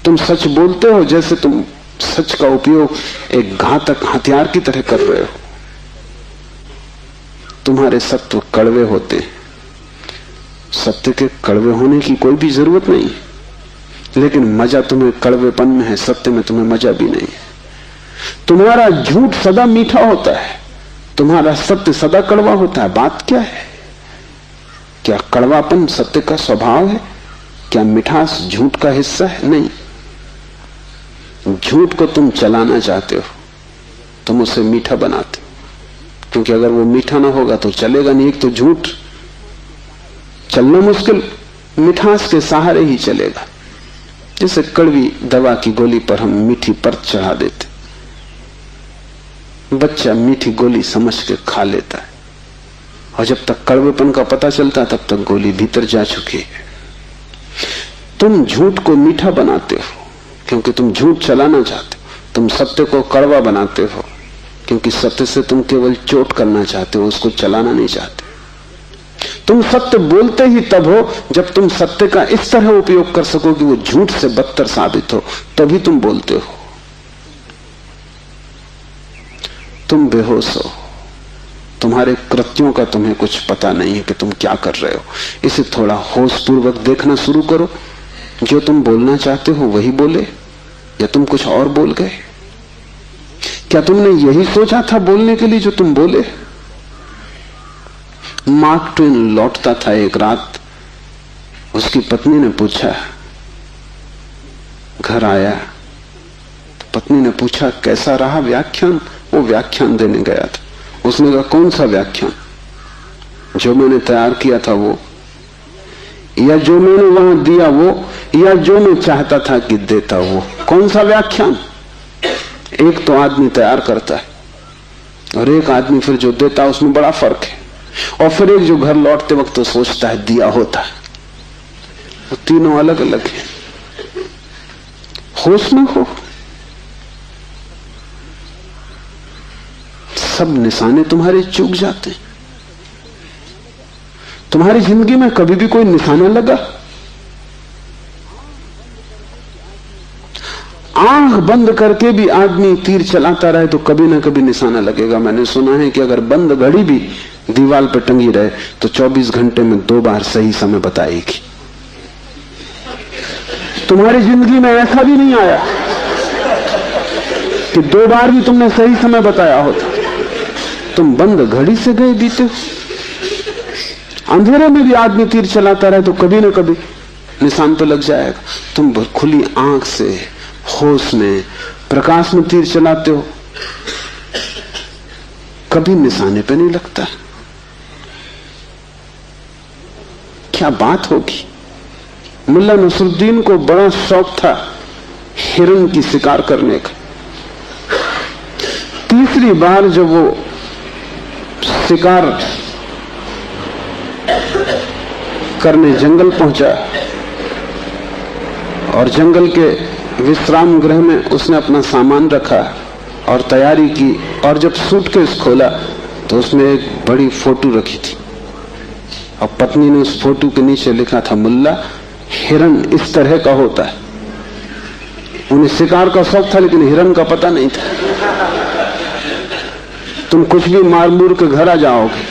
तुम सच बोलते हो जैसे तुम सच का उपयोग एक घातक हथियार की तरह कर रहे हो। तुम्हारे सत्य कड़वे होते हैं। सत्य के कड़वे होने की कोई भी जरूरत नहीं, लेकिन मजा तुम्हें कड़वेपन में है, सत्य में तुम्हें मजा भी नहीं है। तुम्हारा झूठ सदा मीठा होता है, तुम्हारा सत्य सदा कड़वा होता है। बात क्या है? क्या कड़वापन सत्य का स्वभाव है? क्या मिठास झूठ का हिस्सा है? नहीं। झूठ को तुम चलाना चाहते हो, तुम उसे मीठा बनाते हो, क्योंकि अगर वो मीठा ना होगा तो चलेगा नहीं। एक तो झूठ चलना मुश्किल, मिठास के सहारे ही चलेगा। जैसे कड़वी दवा की गोली पर हम मीठी परत चढ़ा देते, बच्चा मीठी गोली समझ के खा लेता है, और जब तक कड़वेपन का पता चलता तब तक गोली भीतर जा चुकी है। तुम झूठ को मीठा बनाते हो क्योंकि तुम झूठ चलाना चाहते हो। तुम सत्य को कड़वा बनाते हो क्योंकि सत्य से तुम केवल चोट करना चाहते हो, उसको चलाना नहीं चाहते। तुम सत्य बोलते ही तब हो जब तुम सत्य का इस तरह उपयोग कर सको कि वो झूठ से बदतर साबित हो, तभी तुम बोलते हो। तुम बेहोश हो, तुम्हारे कृत्यों का तुम्हें कुछ पता नहीं है कि तुम क्या कर रहे हो। इसे थोड़ा होश पूर्वक देखना शुरू करो। जो तुम बोलना चाहते हो वही बोले, या तुम कुछ और बोल गए? क्या तुमने यही सोचा था बोलने के लिए जो तुम बोले? मार्क ट्वेन लौटता था एक रात, उसकी पत्नी ने पूछा, घर आया तो पत्नी ने पूछा कैसा रहा व्याख्यान? वो व्याख्यान देने गया था। उसने कहा कौन सा व्याख्यान? जो मैंने तैयार किया था वो, या जो मैंने वहां दिया वो, या जो मैं चाहता था कि देता वो? कौन सा व्याख्यान? एक तो आदमी तैयार करता है और एक आदमी फिर जो देता है, उसमें बड़ा फर्क है। और फिर एक जो घर लौटते वक्त तो सोचता है दिया होता है। वो तीनों अलग अलग है। होश में हो। सब निशाने तुम्हारे चूक जाते हैं। तुम्हारी जिंदगी में कभी भी कोई निशाना लगा? आंख बंद करके भी आदमी तीर चलाता रहे तो कभी ना कभी निशाना लगेगा। मैंने सुना है कि अगर बंद घड़ी भी दीवार पर टंगी रहे तो 24 घंटे में 2 बार सही समय बताएगी। तुम्हारी जिंदगी में ऐसा भी नहीं आया कि 2 बार भी तुमने सही समय बताया होता। तुम बंद घड़ी से गए बीते हो। अंधेरे में भी आदमी तीर चलाता रहे तो कभी ना कभी निशान तो लग जाएगा। तुम खुली आंख से होश में प्रकाश में तीर चलाते हो, कभी निशाने पे नहीं लगता। क्या बात होगी? मुल्ला नसरुद्दीन को बड़ा शौक था हिरन की शिकार करने का। तीसरी बार जब वो शिकार करने जंगल पहुंचा और जंगल के विश्राम गृह में उसने अपना सामान रखा और तैयारी की, और जब सूटकेस खोला तो उसमें एक बड़ी फोटो रखी थी और पत्नी ने उस फोटो के नीचे लिखा था, मुल्ला हिरन इस तरह का होता है। उन्हें शिकार का शौक था लेकिन हिरन का पता नहीं था। तुम कुछ भी मार मूर के घर आ जाओगे,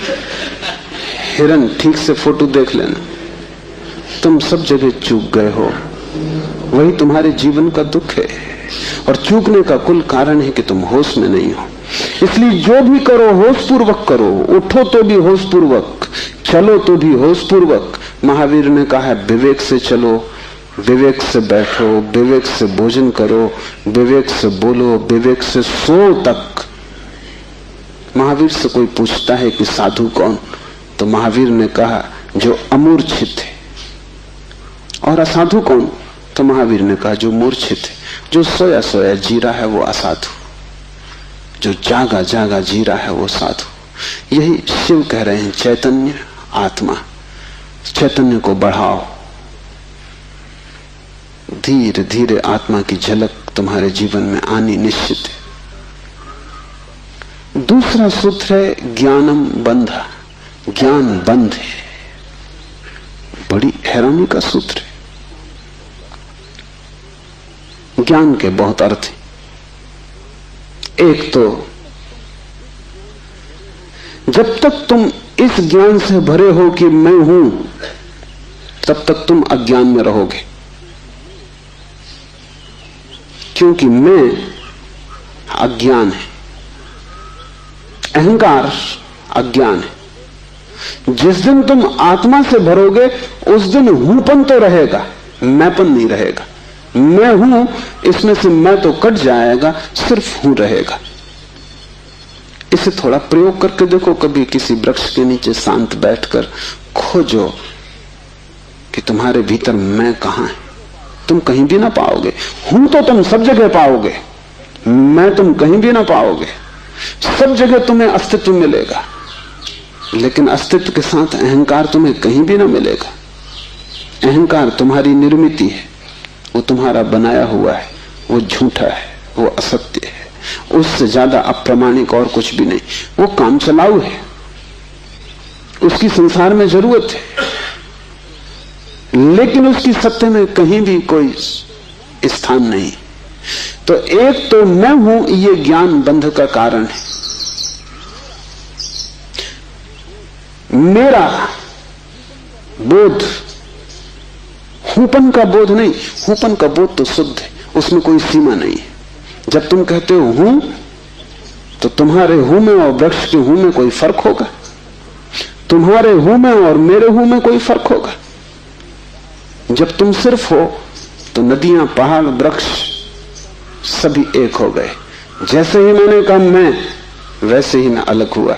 हिरन ठीक से फोटो देख लेना। तुम सब जगह चूक गए हो, वही तुम्हारे जीवन का दुख है। और चूकने का कुल कारण है कि तुम होश में नहीं हो। इसलिए जो भी करो होश पूर्वक करो, उठो तो भी होश पूर्वक, चलो तो भी होश पूर्वक। महावीर ने कहा है विवेक से चलो, विवेक से बैठो, विवेक से भोजन करो, विवेक से बोलो, विवेक से सो तक। महावीर से कोई पूछता है कि साधु कौन, तो महावीर ने कहा जो अमूर्छित है। और असाधु कौन, तो महावीर ने कहा जो मूर्छित है, जो सोया सोया जी रहा है वो असाधु, जो जागा जागा जी रहा है वो साधु। यही शिव कह रहे हैं, चैतन्य आत्मा, चैतन्य को बढ़ाओ। धीरे धीरे आत्मा की झलक तुम्हारे जीवन में आनी निश्चित है। दूसरा सूत्र है ज्ञानम बंधा, ज्ञान बंध है। बड़ी हैरानी का सूत्र है। ज्ञान के बहुत अर्थ हैं। एक तो जब तक तुम इस ज्ञान से भरे हो कि मैं हूं, तब तक तुम अज्ञान में रहोगे, क्योंकि मैं अज्ञान है, अहंकार अज्ञान है। जिस दिन तुम आत्मा से भरोगे उस दिन हूंपन तो रहेगा, मैंपन नहीं रहेगा। मैं हूं, इसमें से मैं तो कट जाएगा, सिर्फ हूं रहेगा। इसे थोड़ा प्रयोग करके देखो। कभी किसी वृक्ष के नीचे शांत बैठकर खोजो कि तुम्हारे भीतर मैं कहां है। तुम कहीं भी ना पाओगे। हूं तो तुम सब जगह पाओगे, मैं तुम कहीं भी ना पाओगे। सब जगह तुम्हें अस्तित्व मिलेगा, लेकिन अस्तित्व के साथ अहंकार तुम्हें कहीं भी ना मिलेगा। अहंकार तुम्हारी निर्मिति है, वो तुम्हारा बनाया हुआ है, वो झूठा है, वो असत्य है, उससे ज्यादा अप्रामाणिक और कुछ भी नहीं। वो काम चलाऊ है, उसकी संसार में जरूरत है, लेकिन उसकी सत्य में कहीं भी कोई स्थान नहीं। तो एक तो मैं हूं, ये ज्ञान बंध का कारण है। मेरा बोध हूपन का बोध नहीं, हूपन का बोध तो शुद्ध है, उसमें कोई सीमा नहीं है। जब तुम कहते हो हूं, तो तुम्हारे हूं में और वृक्ष के हूं में कोई फर्क होगा? तुम्हारे हूं में और मेरे हूं में कोई फर्क होगा? जब तुम सिर्फ हो तो नदियां, पहाड़, वृक्ष सभी एक हो गए। जैसे ही मैंने कहा मैं, वैसे ही मैं अलग हुआ।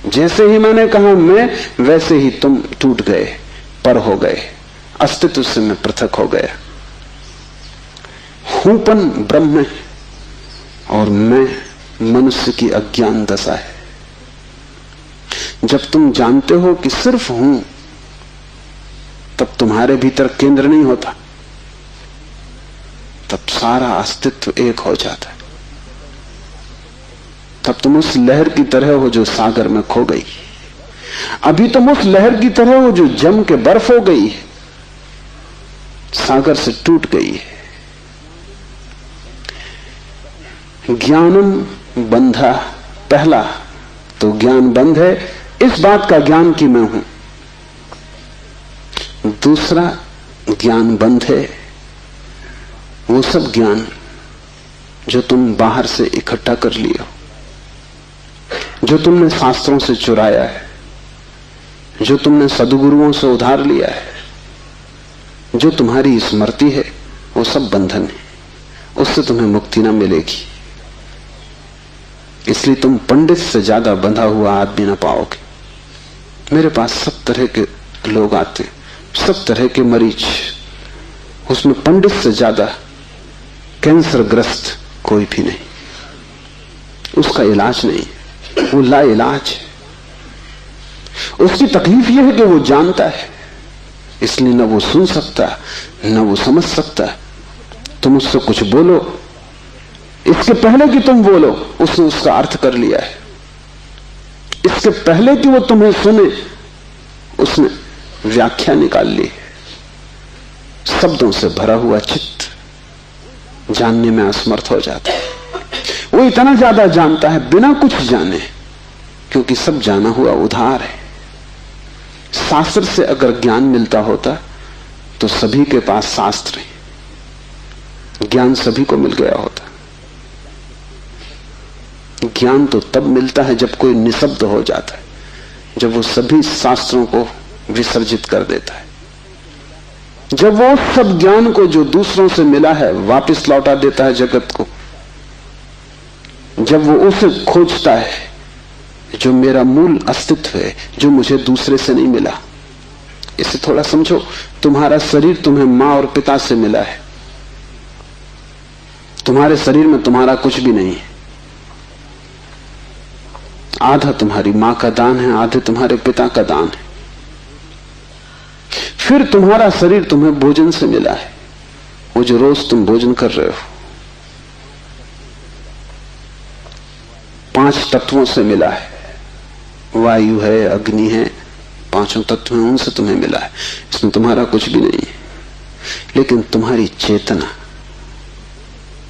जैसे ही मैंने कहा मैं, वैसे ही तुम टूट गए, पर हो गए, अस्तित्व से मैं पृथक हो गया। हूंपन ब्रह्म है और मैं मनुष्य की अज्ञान दशा है। जब तुम जानते हो कि सिर्फ हूं, तब तुम्हारे भीतर केंद्र नहीं होता, तब सारा अस्तित्व एक हो जाता है। तब तुम उस लहर की तरह हो जो सागर में खो गई। अभी तुम उस लहर की तरह हो जो जम के बर्फ हो गई है, सागर से टूट गई है। ज्ञानम बंधा, पहला तो ज्ञान बंध है, इस बात का ज्ञान कि मैं हूं। दूसरा ज्ञान बंध है वो सब ज्ञान जो तुम बाहर से इकट्ठा कर लिए हो, जो तुमने शास्त्रों से चुराया है, जो तुमने सद्गुरुओं से उधार लिया है, जो तुम्हारी स्मृति है, वो सब बंधन है। उससे तुम्हें मुक्ति ना मिलेगी। इसलिए तुम पंडित से ज्यादा बंधा हुआ आदमी ना पाओगे। मेरे पास सब तरह के लोग आते, सब तरह के मरीज, उसमें पंडित से ज्यादा कैंसर ग्रस्त कोई भी नहीं। उसका इलाज नहीं, वो ला इलाज है। उसकी तकलीफ यह है कि वो जानता है, इसलिए न वो सुन सकता न वो समझ सकता। तुम उससे कुछ बोलो, इसके पहले कि तुम बोलो उसने उसका अर्थ कर लिया है। इसके पहले कि वो तुम्हें सुने उसने व्याख्या निकाल ली। शब्दों से भरा हुआ चित्त जानने में असमर्थ हो जाता है। वो इतना ज्यादा जानता है बिना कुछ जाने, क्योंकि सब जाना हुआ उधार है। शास्त्र से अगर ज्ञान मिलता होता तो सभी के पास शास्त्र है, ज्ञान सभी को मिल गया होता। ज्ञान तो तब मिलता है जब कोई निशब्द हो जाता है, जब वो सभी शास्त्रों को विसर्जित कर देता है, जब वो सब ज्ञान को जो दूसरों से मिला है वापस लौटा देता है जगत को, जब वो उसे खोजता है जो मेरा मूल अस्तित्व है, जो मुझे दूसरे से नहीं मिला। इसे थोड़ा समझो, तुम्हारा शरीर तुम्हें मां और पिता से मिला है। तुम्हारे शरीर में तुम्हारा कुछ भी नहीं है। आधा तुम्हारी मां का दान है, आधे तुम्हारे पिता का दान है। फिर तुम्हारा शरीर तुम्हें भोजन से मिला है, वो जो रोज तुम भोजन कर रहे हो। 5 तत्वों से मिला है, वायु है, अग्नि है, 5 तत्व हैं, उनसे तुम्हें मिला है। इसमें तुम्हारा कुछ भी नहीं है। लेकिन तुम्हारी चेतना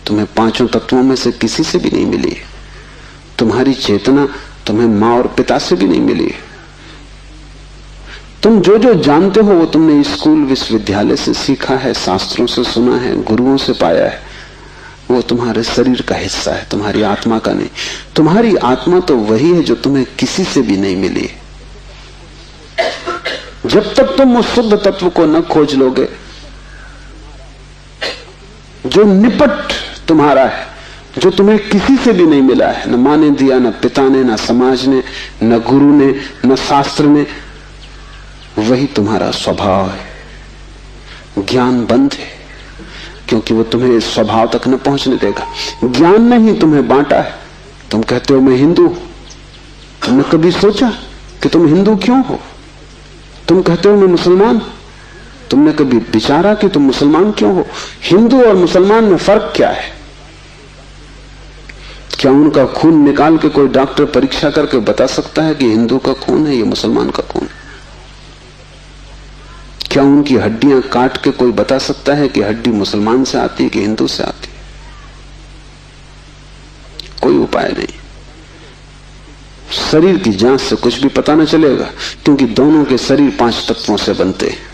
तुम्हें 5 तत्वों में से किसी से भी नहीं मिली है। तुम्हारी चेतना तुम्हें मां और पिता से भी नहीं मिली है। तुम जो जो जानते हो वो तुमने स्कूल विश्वविद्यालय से सीखा है, शास्त्रों से सुना है, गुरुओं से पाया है। वो तुम्हारे शरीर का हिस्सा है, तुम्हारी आत्मा का नहीं। तुम्हारी आत्मा तो वही है जो तुम्हें किसी से भी नहीं मिली। जब तक तुम उस शुद्ध तत्व को न खोज लोगे जो निपट तुम्हारा है, जो तुम्हें किसी से भी नहीं मिला है, न माँ ने दिया, न पिता ने, न समाज ने, न गुरु ने, न शास्त्र ने, वही तुम्हारा स्वभाव है। ज्ञान बंद है क्योंकि वो तुम्हें इस स्वभाव तक न पहुंचने देगा। ज्ञान ने ही तुम्हें बांटा है। तुम कहते हो मैं हिंदू, तुमने कभी सोचा कि तुम हिंदू क्यों हो? तुम कहते हो मैं मुसलमान, तुमने कभी विचारा कि तुम मुसलमान क्यों हो? हिंदू और मुसलमान में फर्क क्या है? क्या उनका खून निकाल के कोई डॉक्टर परीक्षा करके बता सकता है कि हिंदू का खून है, ये मुसलमान का खून है? क्या उनकी हड्डियां काट के कोई बता सकता है कि हड्डी मुसलमान से आती है कि हिंदू से आती है? कोई उपाय नहीं। शरीर की जांच से कुछ भी पता न चलेगा, क्योंकि दोनों के शरीर 5 तत्वों से बनते हैं।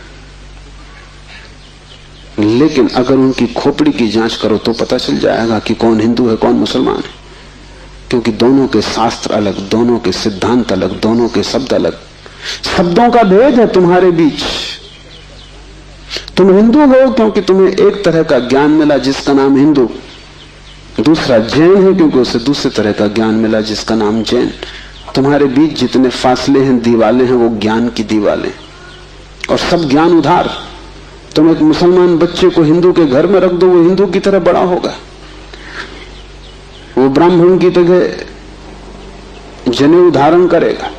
लेकिन अगर उनकी खोपड़ी की जांच करो तो पता चल जाएगा कि कौन हिंदू है कौन मुसलमान है, क्योंकि दोनों के शास्त्र अलग, दोनों के सिद्धांत अलग, दोनों के शब्द अलग। शब्दों का भेद है तुम्हारे बीच। तुम हिंदू हो क्योंकि तुम्हें एक तरह का ज्ञान मिला जिसका नाम हिंदू, दूसरा जैन है क्योंकि उसे दूसरे तरह का ज्ञान मिला जिसका नाम जैन। तुम्हारे बीच जितने फासले हैं, दीवालें हैं, वो ज्ञान की दीवालें, और सब ज्ञान उधार। तुम एक मुसलमान बच्चे को हिंदू के घर में रख दो, वो हिंदू की तरह बड़ा होगा। वो ब्राह्मण की तरह जनेऊ धारण करेगा,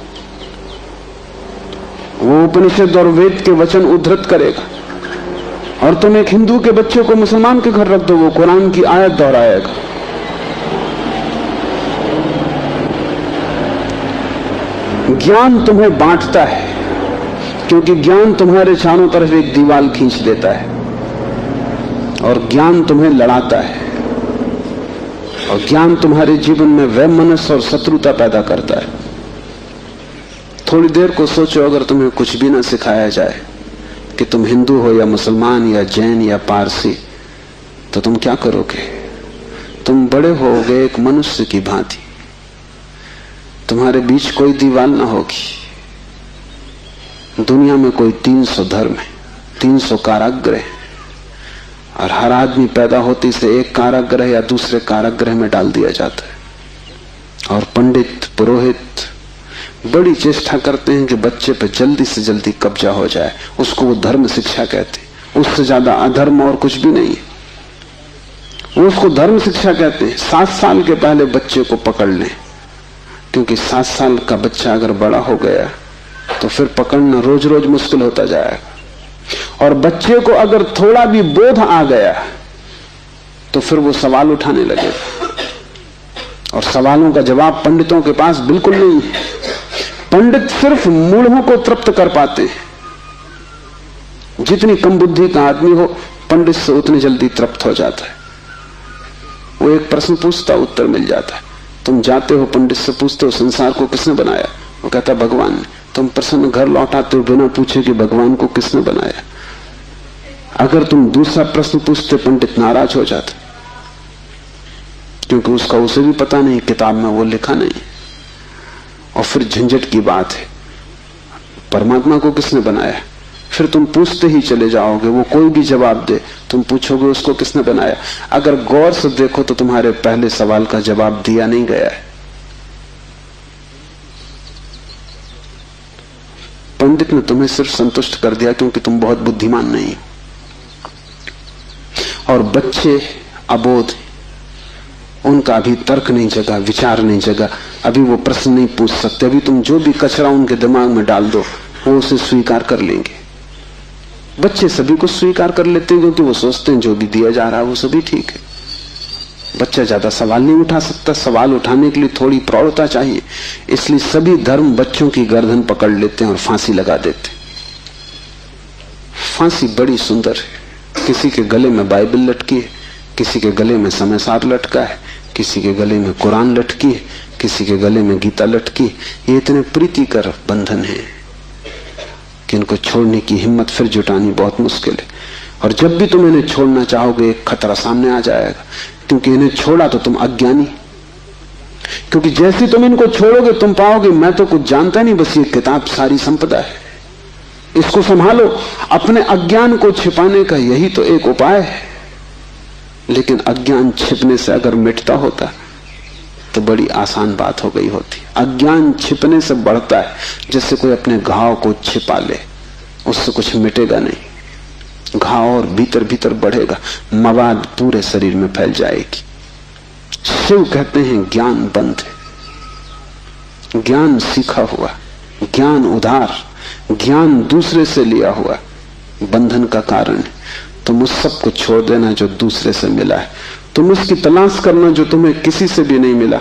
वो उपनिषद और वेद के वचन उद्धृत करेगा। और तुम एक हिंदू के बच्चे को मुसलमान के घर रख दो, वो कुरान की आयत दोहराएगा। ज्ञान तुम्हें बांटता है, क्योंकि ज्ञान तुम्हारे चारों तरफ एक दीवार खींच देता है, और ज्ञान तुम्हें लड़ाता है, और ज्ञान तुम्हारे जीवन में वैमनस्य और शत्रुता पैदा करता है। थोड़ी देर को सोचो, अगर तुम्हें कुछ भी ना सिखाया जाए कि तुम हिंदू हो या मुसलमान या जैन या पारसी, तो तुम क्या करोगे? तुम बड़े होगे एक मनुष्य की भांति। तुम्हारे बीच कोई दीवार ना होगी। दुनिया में कोई 300 धर्म है, 300 कारागृह, और हर आदमी पैदा होते से एक कारागृह या दूसरे कारागृह में डाल दिया जाता है। और पंडित पुरोहित बड़ी चेष्टा करते हैं कि बच्चे पे जल्दी से जल्दी कब्जा हो जाए। उसको वो धर्म शिक्षा कहते हैं। उससे ज्यादा अधर्म और कुछ भी नहीं है। वो उसको धर्म शिक्षा कहते हैं। 7 साल के पहले बच्चे को पकड़ लें, क्योंकि 7 साल का बच्चा अगर बड़ा हो गया तो फिर पकड़ना रोज रोज मुश्किल होता जाएगा। और बच्चे को अगर थोड़ा भी बोध आ गया तो फिर वो सवाल उठाने लगेगा, और सवालों का जवाब पंडितों के पास बिल्कुल नहीं है। पंडित सिर्फ मूढ़ों को तृप्त कर पाते हैं। जितनी कम बुद्धि का आदमी हो पंडित से उतनी जल्दी तृप्त हो जाता है। वो एक प्रश्न पूछता, उत्तर मिल जाता है। तुम जाते हो पंडित से पूछते हो संसार को किसने बनाया, वो कहता भगवान ने। तुम प्रश्न घर लौटाते हो बिना पूछे कि भगवान को किसने बनाया। अगर तुम दूसरा प्रश्न पूछते पंडित नाराज हो जाता, क्योंकि उसका उसे भी पता नहीं, किताब में वो लिखा नहीं। और फिर झंझट की बात है, परमात्मा को किसने बनाया। फिर तुम पूछते ही चले जाओगे, वो कोई भी जवाब दे, तुम पूछोगे उसको किसने बनाया। अगर गौर से देखो तो तुम्हारे पहले सवाल का जवाब दिया नहीं गया है। पंडित ने तुम्हें सिर्फ संतुष्ट कर दिया क्योंकि तुम बहुत बुद्धिमान नहीं हो। और बच्चे अबोध, उनका अभी तर्क नहीं जगा, विचार नहीं जगा, अभी वो प्रश्न नहीं पूछ सकते। अभी तुम जो भी कचरा उनके दिमाग में डाल दो वो उसे स्वीकार कर लेंगे। बच्चे सभी को स्वीकार कर लेते हैं क्योंकि वो सोचते हैं जो भी दिया जा रहा है वो सभी ठीक है। बच्चा ज्यादा सवाल नहीं उठा सकता, सवाल उठाने के लिए थोड़ी प्रौढ़ता चाहिए। इसलिए सभी धर्म बच्चों की गर्दन पकड़ लेते हैं और फांसी लगा देते। फांसी बड़ी सुंदर है। किसी के गले में बाइबल लटकी है, किसी के गले में समय सार लटका है, किसी के गले में कुरान लटकी है, किसी के गले में गीता लटकी है। ये इतने प्रीतिकर बंधन है कि इनको छोड़ने की हिम्मत फिर जुटानी बहुत मुश्किल है। और जब भी तुम इन्हें छोड़ना चाहोगे एक खतरा सामने आ जाएगा, क्योंकि इन्हें छोड़ा तो तुम अज्ञानी। क्योंकि जैसे तुम इनको छोड़ोगे तुम पाओगे मैं तो कुछ जानता नहीं, बस ये किताब सारी संपदा है, इसको संभालो। अपने अज्ञान को छिपाने का यही तो एक उपाय है। लेकिन अज्ञान छिपने से अगर मिटता होता तो बड़ी आसान बात हो गई होती। अज्ञान छिपने से बढ़ता है, जैसे कोई अपने घाव को छिपा ले, उससे कुछ मिटेगा नहीं। घाव और भीतर भीतर बढ़ेगा, मवाद पूरे शरीर में फैल जाएगी। शिव कहते हैं ज्ञान बंद है, ज्ञान सीखा हुआ, ज्ञान उधार, ज्ञान दूसरे से लिया हुआ बंधन का कारण है। तुम उस सब को छोड़ देना जो दूसरे से मिला है, तुम उसकी तलाश करना जो तुम्हें किसी से भी नहीं मिला,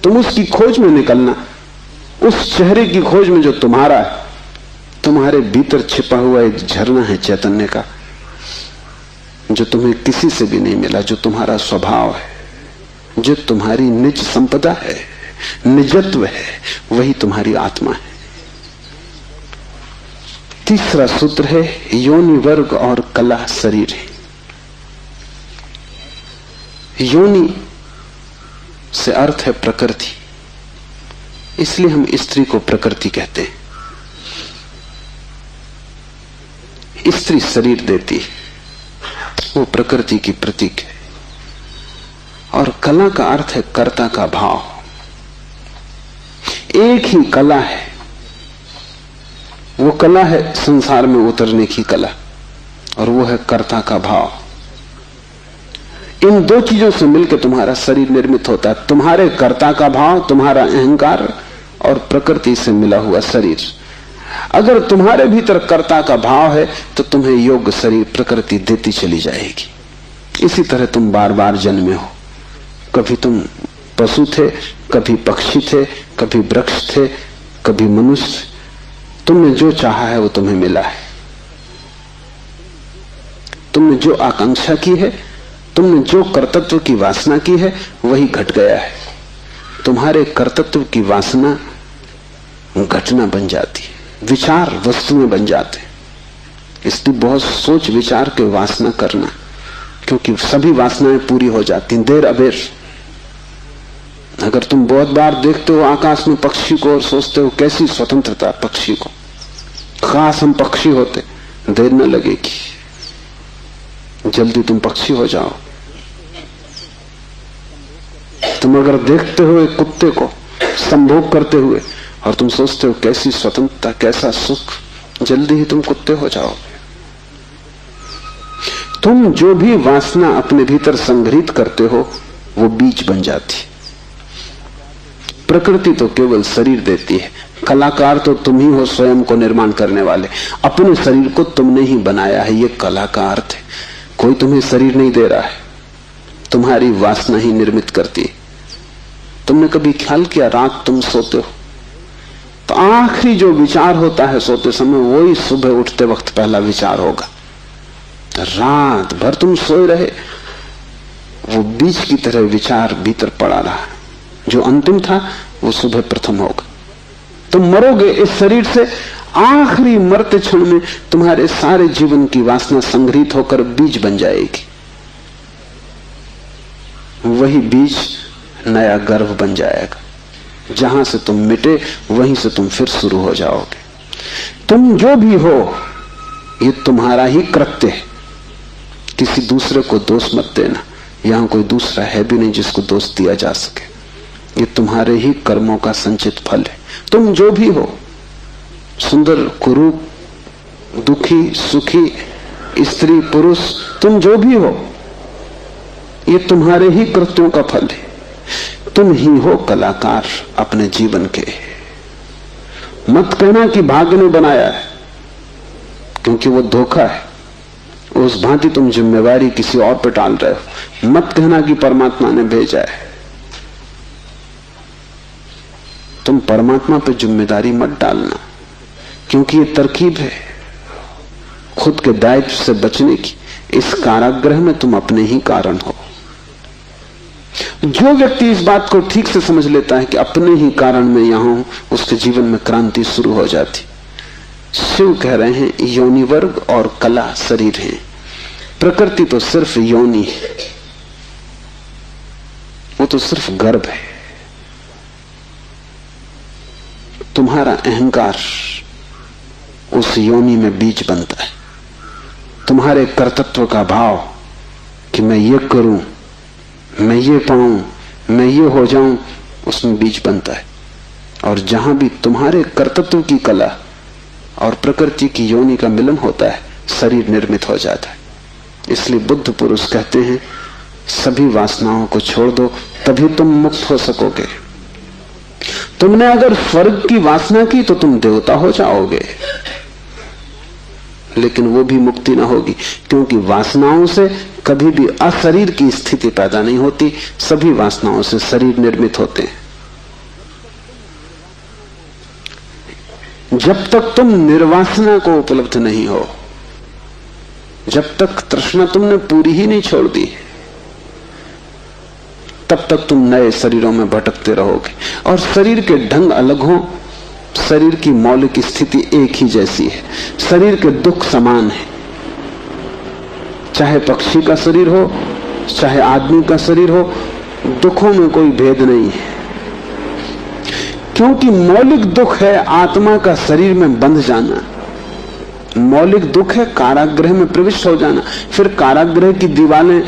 तुम उसकी खोज में निकलना, उस चेहरे की खोज में जो तुम्हारा है। तुम्हारे भीतर छिपा हुआ एक झरना है चैतन्य का, जो तुम्हें किसी से भी नहीं मिला, जो तुम्हारा स्वभाव है, जो तुम्हारी निज संपदा है, निजत्व है, वही तुम्हारी आत्मा है। तीसरा सूत्र है योनि वर्ग और कला शरीर है। योनि से अर्थ है प्रकृति, इसलिए हम स्त्री को प्रकृति कहते हैं। स्त्री शरीर देती है, वो प्रकृति की प्रतीक है। और कला का अर्थ है कर्ता का भाव। एक ही कला है, वो कला है संसार में उतरने की कला, और वो है कर्ता का भाव। इन दो चीजों से मिलकर तुम्हारा शरीर निर्मित होता है। तुम्हारे कर्ता का भाव, तुम्हारा अहंकार, और प्रकृति से मिला हुआ शरीर। अगर तुम्हारे भीतर कर्ता का भाव है तो तुम्हें योग्य शरीर प्रकृति देती चली जाएगी। इसी तरह तुम बार बार जन्मे हो। कभी तुम पशु थे, कभी पक्षी थे, कभी वृक्ष थे, कभी मनुष्य। तुमने जो चाहा है वो तुम्हें मिला है। तुमने जो आकांक्षा की है, तुमने जो कर्तृत्व की वासना की है, वही घट गया है। तुम्हारे कर्तृत्व की वासना घटना बन जाती है, विचार वस्तुएं बन जाते हैं। इसलिए बहुत सोच विचार के वासना करना, क्योंकि सभी वासनाएं पूरी हो जाती हैं देर अबेर। अगर तुम बहुत बार देखते हो आकाश में पक्षी को और सोचते हो कैसी स्वतंत्रता पक्षी को, खास हम पक्षी होते, देर न लगेगी, जल्दी तुम पक्षी हो जाओ। तुम अगर देखते हो एक कुत्ते को संभोग करते हुए और तुम सोचते हो कैसी स्वतंत्रता, कैसा सुख, जल्दी ही तुम कुत्ते हो जाओगे। तुम जो भी वासना अपने भीतर संग्रहित करते हो वो बीज बन जाती। प्रकृति तो केवल शरीर देती है, कलाकार तो तुम ही हो, स्वयं को निर्माण करने वाले। अपने शरीर को तुमने ही बनाया है, ये कला का अर्थ है। कोई तुम्हें शरीर नहीं दे रहा है, तुम्हारी वासना ही निर्मित करती है। तुमने कभी ख्याल किया रात तुम सोते हो तो आखिरी जो विचार होता है सोते समय, वही सुबह उठते वक्त पहला विचार होगा। रात भर तुम सोए रहे, वो बीज की तरह विचार भीतर पड़ा रहा, जो अंतिम था वो सुबह प्रथम होगा। तुम मरोगे इस शरीर से, आखिरी मरते क्षण में तुम्हारे सारे जीवन की वासना संग्रहित होकर बीज बन जाएगी। वही बीज नया गर्भ बन जाएगा। जहां से तुम मिटे वहीं से तुम फिर शुरू हो जाओगे। तुम जो भी हो, ये तुम्हारा ही कृत्य है। किसी दूसरे को दोष मत देना, यहां कोई दूसरा है भी नहीं जिसको दोष दिया जा सके। ये तुम्हारे ही कर्मों का संचित फल है। तुम जो भी हो, सुंदर कुरूप, दुखी सुखी, स्त्री पुरुष, तुम जो भी हो, ये तुम्हारे ही कृत्यों का फल है। तुम ही हो कलाकार अपने जीवन के। मत कहना कि भाग्य ने बनाया है, क्योंकि वो धोखा है। उस भांति तुम जिम्मेवारी किसी और पर टाल रहे हो। मत कहना कि परमात्मा ने भेजा है। तुम परमात्मा पे जिम्मेदारी मत डालना, क्योंकि ये तरकीब है खुद के दायित्व से बचने की। इस कारागृह में तुम अपने ही कारण हो। जो व्यक्ति इस बात को ठीक से समझ लेता है कि अपने ही कारण में यहां हूं, उसके जीवन में क्रांति शुरू हो जाती। शिव कह रहे हैं योनि वर्ग और कला शरीर है, प्रकृति तो सिर्फ योनि है, वो तो सिर्फ गर्भ है। तुम्हारा अहंकार उस योनि में बीज बनता है। तुम्हारे कर्तृत्व का भाव कि मैं ये करूं, मैं ये पाऊं, मैं ये हो जाऊं, उसमें बीज बनता है। और जहां भी तुम्हारे कर्तृत्व की कला और प्रकृति की योनि का मिलन होता है, शरीर निर्मित हो जाता है। इसलिए बुद्ध पुरुष कहते हैं सभी वासनाओं को छोड़ दो, तभी तुम मुक्त हो सकोगे। तुमने अगर स्वर्ग की वासना की तो तुम देवता हो जाओगे, लेकिन वो भी मुक्ति ना होगी, क्योंकि वासनाओं से कभी भी अशरीर की स्थिति पैदा नहीं होती। सभी वासनाओं से शरीर निर्मित होते हैं। जब तक तुम निर्वासना को उपलब्ध नहीं हो, जब तक तृष्णा तुमने पूरी ही नहीं छोड़ दी, तब तक तुम नए शरीरों में भटकते रहोगे। और शरीर के ढंग अलग हो, शरीर की मौलिक स्थिति एक ही जैसी है। शरीर के दुख समान है, चाहे पक्षी का शरीर हो चाहे आदमी का शरीर हो, दुखों में कोई भेद नहीं है। क्योंकि मौलिक दुख है आत्मा का शरीर में बंध जाना। मौलिक दुख है कारागृह में प्रविष्ट हो जाना। फिर कारागृह की दीवारें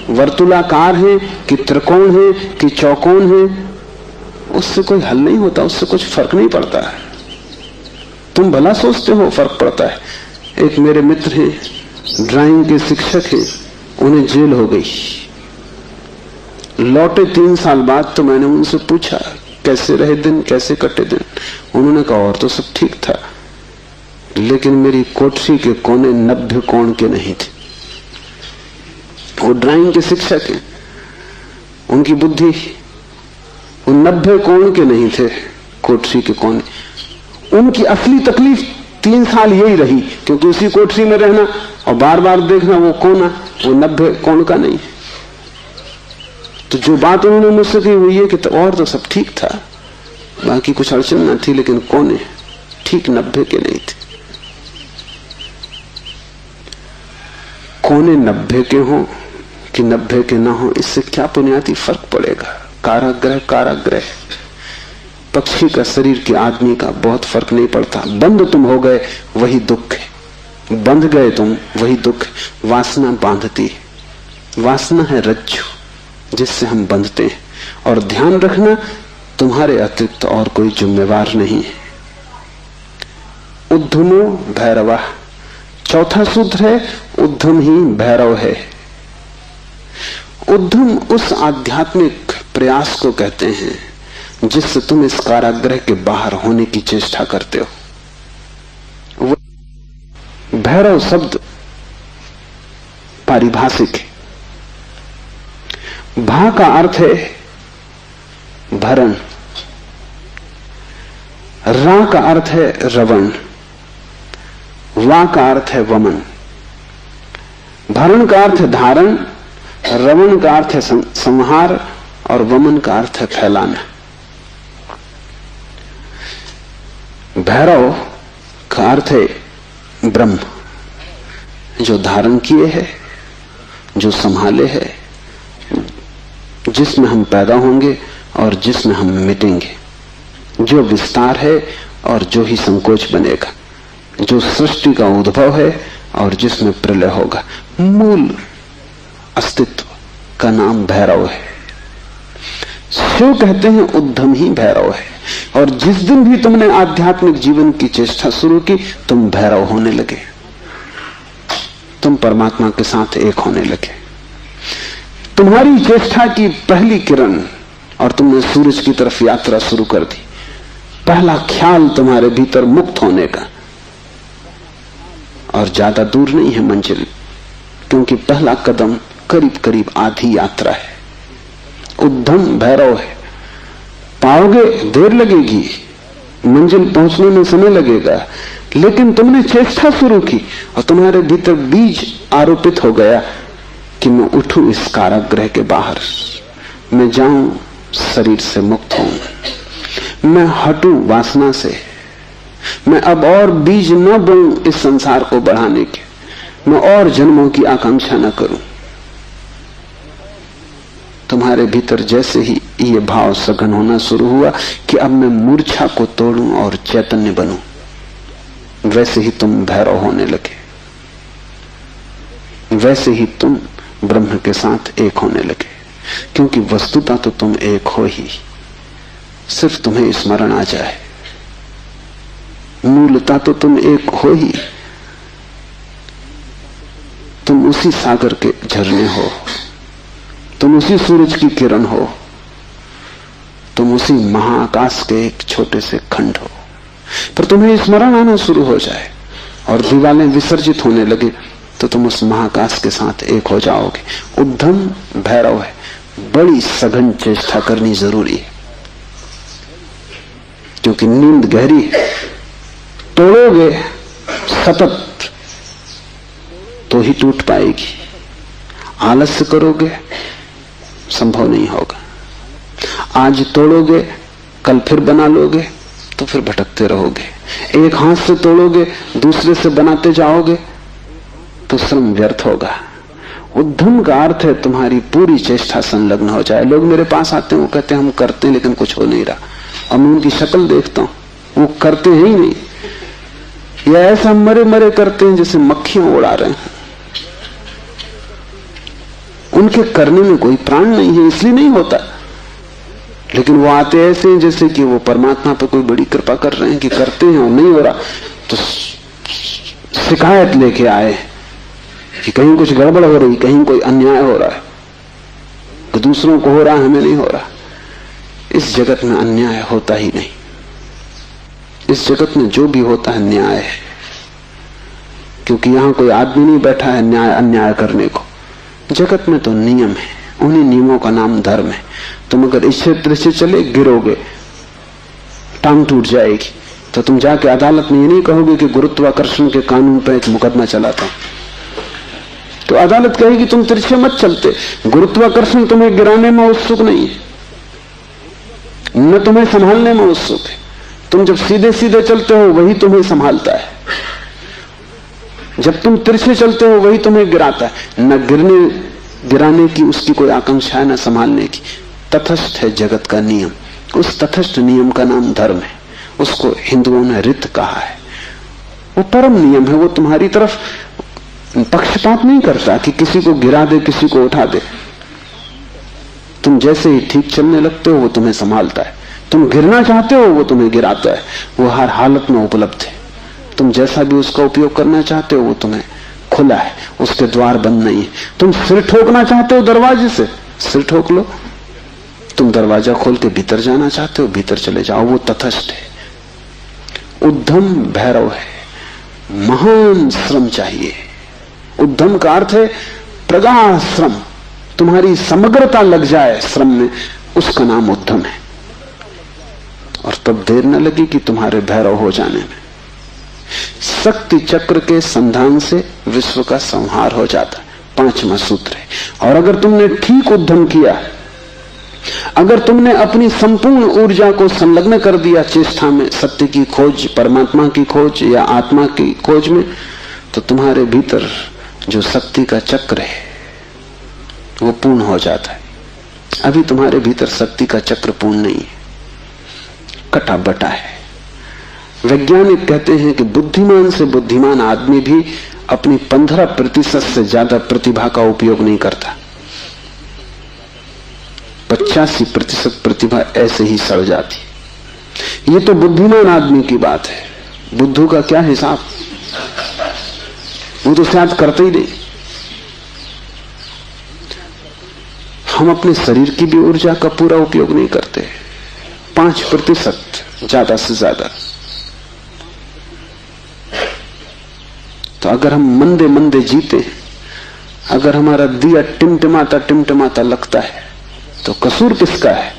वर्तुलाकार हैं कि त्रिकोण है कि चौकोन है, उससे कोई हल नहीं होता, उससे कुछ फर्क नहीं पड़ता है। तुम भला सोचते हो फर्क पड़ता है। एक मेरे मित्र हैं, ड्राइंग के शिक्षक हैं, उन्हें जेल हो गई। लौटे 3 साल बाद तो मैंने उनसे पूछा कैसे रहे दिन, कैसे कटे दिन। उन्होंने कहा और तो सब ठीक था, लेकिन मेरी कोठरी के कोने 90 कोण के नहीं थे। वो ड्राइंग के शिक्षक हैं, उनकी बुद्धि वो 90 कोण के नहीं थे कोठरी के कोने। उनकी असली तकलीफ 3 साल यही रही, क्योंकि उसी कोठरी में रहना और बार बार देखना वो कोना, वो 90 कोण का नहीं। तो जो बात उन्होंने मुझसे कही वो ये कि तो और तो सब ठीक था, बाकी कुछ अड़चन न थी, लेकिन कोने ठीक 90 के नहीं थे। कोने 90 के हों कि 90 के ना हो, इससे क्या बुनियादी फर्क पड़ेगा। कारागृह कारागृह, पक्षी का शरीर के आदमी का बहुत फर्क नहीं पड़ता। बंद तुम हो गए वही दुख है, बंध गए तुम वही दुख है। वासना बांधती है, वासना है रज्जु जिससे हम बंधते हैं। और ध्यान रखना तुम्हारे अतिरिक्त और कोई जिम्मेवार नहीं है। उद्धमो भैरवा, चौथा सूत्र है उद्धम ही भैरव है। उद्धम उस आध्यात्मिक प्रयास को कहते हैं जिससे तुम इस कारागृह के बाहर होने की चेष्टा करते हो। भैरव शब्द पारिभाषिक है। भा का अर्थ है भरण, रा का अर्थ है रवण, वा का अर्थ है वमन, भरण का अर्थ है धारण, रवण का अर्थ है संहार और वमन का अर्थ है फैलाना। भैरव का अर्थ है ब्रह्म, जो धारण किए है, जो संभाले है, जिसमें हम पैदा होंगे और जिसमें हम मिटेंगे, जो विस्तार है और जो ही संकोच बनेगा, जो सृष्टि का उद्भव है और जिसमें प्रलय होगा। मूल अस्तित्व का नाम भैरव है। शिव कहते हैं उद्धम ही भैरव है। और जिस दिन भी तुमने आध्यात्मिक जीवन की चेष्टा शुरू की, तुम भैरव होने लगे, तुम परमात्मा के साथ एक होने लगे। तुम्हारी चेष्टा की पहली किरण और तुमने सूरज की तरफ यात्रा शुरू कर दी। पहला ख्याल तुम्हारे भीतर मुक्त होने का, और ज्यादा दूर नहीं है मंजिल, क्योंकि पहला कदम करीब करीब आधी यात्रा है। उद्धम भैरव है। पाओगे, देर लगेगी, मंजिल पहुंचने में समय लगेगा, लेकिन तुमने चेष्टा शुरू की और तुम्हारे भीतर बीज आरोपित हो गया कि मैं उठूं इस कारागृह के बाहर, मैं जाऊं शरीर से मुक्त हूं, मैं हटूं वासना से, मैं अब और बीज न बोऊं इस संसार को बढ़ाने के, मैं और जन्मों की आकांक्षा न करूं। तुम्हारे भीतर जैसे ही ये भाव सघन होना शुरू हुआ कि अब मैं मूर्छा को तोड़ूं और चैतन्य बनूं, वैसे ही तुम भैरव होने लगे, वैसे ही तुम ब्रह्म के साथ एक होने लगे। क्योंकि वस्तुतः तो तुम एक हो ही, सिर्फ तुम्हें स्मरण आ जाए। मूलतः तो तुम एक हो ही, तुम उसी सागर के झरने हो, तुम उसी सूरज की किरण हो, तुम उसी महाआकाश के एक छोटे से खंड हो। पर तुम्हें स्मरण आना शुरू हो जाए और दीवारें विसर्जित होने लगे तो तुम उस महाआकाश के साथ एक हो जाओगे। उद्धम भैरव है। बड़ी सघन चेष्टा करनी जरूरी है, क्योंकि नींद गहरी है। तोड़ोगे सतत तो ही टूट पाएगी, आलस्य करोगे संभव नहीं होगा। आज तोड़ोगे, कल फिर बना लोगे तो फिर भटकते रहोगे। एक हाथ से तोड़ोगे, दूसरे से बनाते जाओगे तो श्रम व्यर्थ होगा। उद्यम का अर्थ है तुम्हारी पूरी चेष्टा संलग्न हो जाए। लोग मेरे पास आते हैं, वो कहते हैं हम करते हैं लेकिन कुछ हो नहीं रहा, और मैं उनकी शक्ल देखता हूं, वो करते हैं ही नहीं, या ऐसा मरे मरे करते हैं जैसे मक्खियां उड़ा रहे हैं। उनके करने में कोई प्राण नहीं है, इसलिए नहीं होता। लेकिन वो आते ऐसे हैं जैसे कि वो परमात्मा पे कोई बड़ी कृपा कर रहे हैं कि करते हैं और नहीं हो रहा, तो शिकायत लेके आए कि कहीं कुछ गड़बड़ हो रही, कहीं कोई अन्याय हो रहा है, कि दूसरों को हो रहा है, हमें नहीं हो रहा। इस जगत में अन्याय होता ही नहीं। इस जगत में जो भी होता है न्याय है, क्योंकि यहां कोई आदमी नहीं बैठा है न्याय अन्याय करने को। जगत में तो नियम है, उन्हीं नियमों का नाम धर्म है। तुम अगर इस क्षेत्र से चले गिरोगे, टांग टूट जाएगी, तो तुम जाके अदालत में ये नहीं कहोगे कि गुरुत्वाकर्षण के कानून पर एक मुकदमा चलाता हूं, तो अदालत कहेगी तुम तिरछे मत चलते। गुरुत्वाकर्षण तुम्हें गिराने में उत्सुक नहीं है, न तुम्हें संभालने में उत्सुक है। तुम जब सीधे सीधे चलते हो वही तुम्हें संभालता है, जब तुम तिरछे चलते हो वही तुम्हें गिराता है। न गिराने की उसकी कोई आकांक्षा है, न संभालने की। तटस्थ है जगत का नियम। उस तटस्थ नियम का नाम धर्म है। उसको हिंदुओं ने रित कहा है। वो परम नियम है। वो तुम्हारी तरफ पक्षपात नहीं करता कि किसी को गिरा दे, किसी को उठा दे। तुम जैसे ही ठीक चलने लगते हो वो तुम्हें संभालता है। तुम गिरना चाहते हो वो तुम्हें गिराता है। वो हर हालत में उपलब्ध है। तुम जैसा भी उसका उपयोग करना चाहते हो वो तुम्हें खुला है, उसके द्वार बंद नहीं है। तुम सिर ठोकना चाहते हो दरवाजे से, सिर ठोक लो। तुम दरवाजा खोल के भीतर जाना चाहते हो, भीतर चले जाओ। वो तटस्थ है। उद्यम भैरव है। महान श्रम चाहिए। उद्यम का अर्थ है प्रगाढ़ श्रम। तुम्हारी समग्रता लग जाए श्रम में, उसका नाम उद्यम है। और तब देर न लगी कि तुम्हारे भैरव हो जाने में। शक्ति चक्र के संधान से विश्व का संहार हो जाता है, 5वां सूत्र है। और अगर तुमने ठीक उद्यम किया, अगर तुमने अपनी संपूर्ण ऊर्जा को संलग्न कर दिया चेष्टा में, सत्य की खोज, परमात्मा की खोज या आत्मा की खोज में, तो तुम्हारे भीतर जो शक्ति का चक्र है वो पूर्ण हो जाता है। अभी तुम्हारे भीतर शक्ति का चक्र पूर्ण नहीं है, कटा बटा है। वैज्ञानिक कहते हैं कि बुद्धिमान से बुद्धिमान आदमी भी अपनी 15% से ज्यादा प्रतिभा का उपयोग नहीं करता। 85% प्रतिभा ऐसे ही सड़ जाती। ये तो बुद्धिमान आदमी की बात है, बुद्धू का क्या हिसाब, वो तो शायद करते ही नहीं। हम अपने शरीर की भी ऊर्जा का पूरा उपयोग नहीं करते, 5% ज्यादा से ज्यादा। तो अगर हम मंदे मंदे जीते, अगर हमारा दिया टिमटिमाता टिमटिमाता लगता है, तो कसूर किसका है?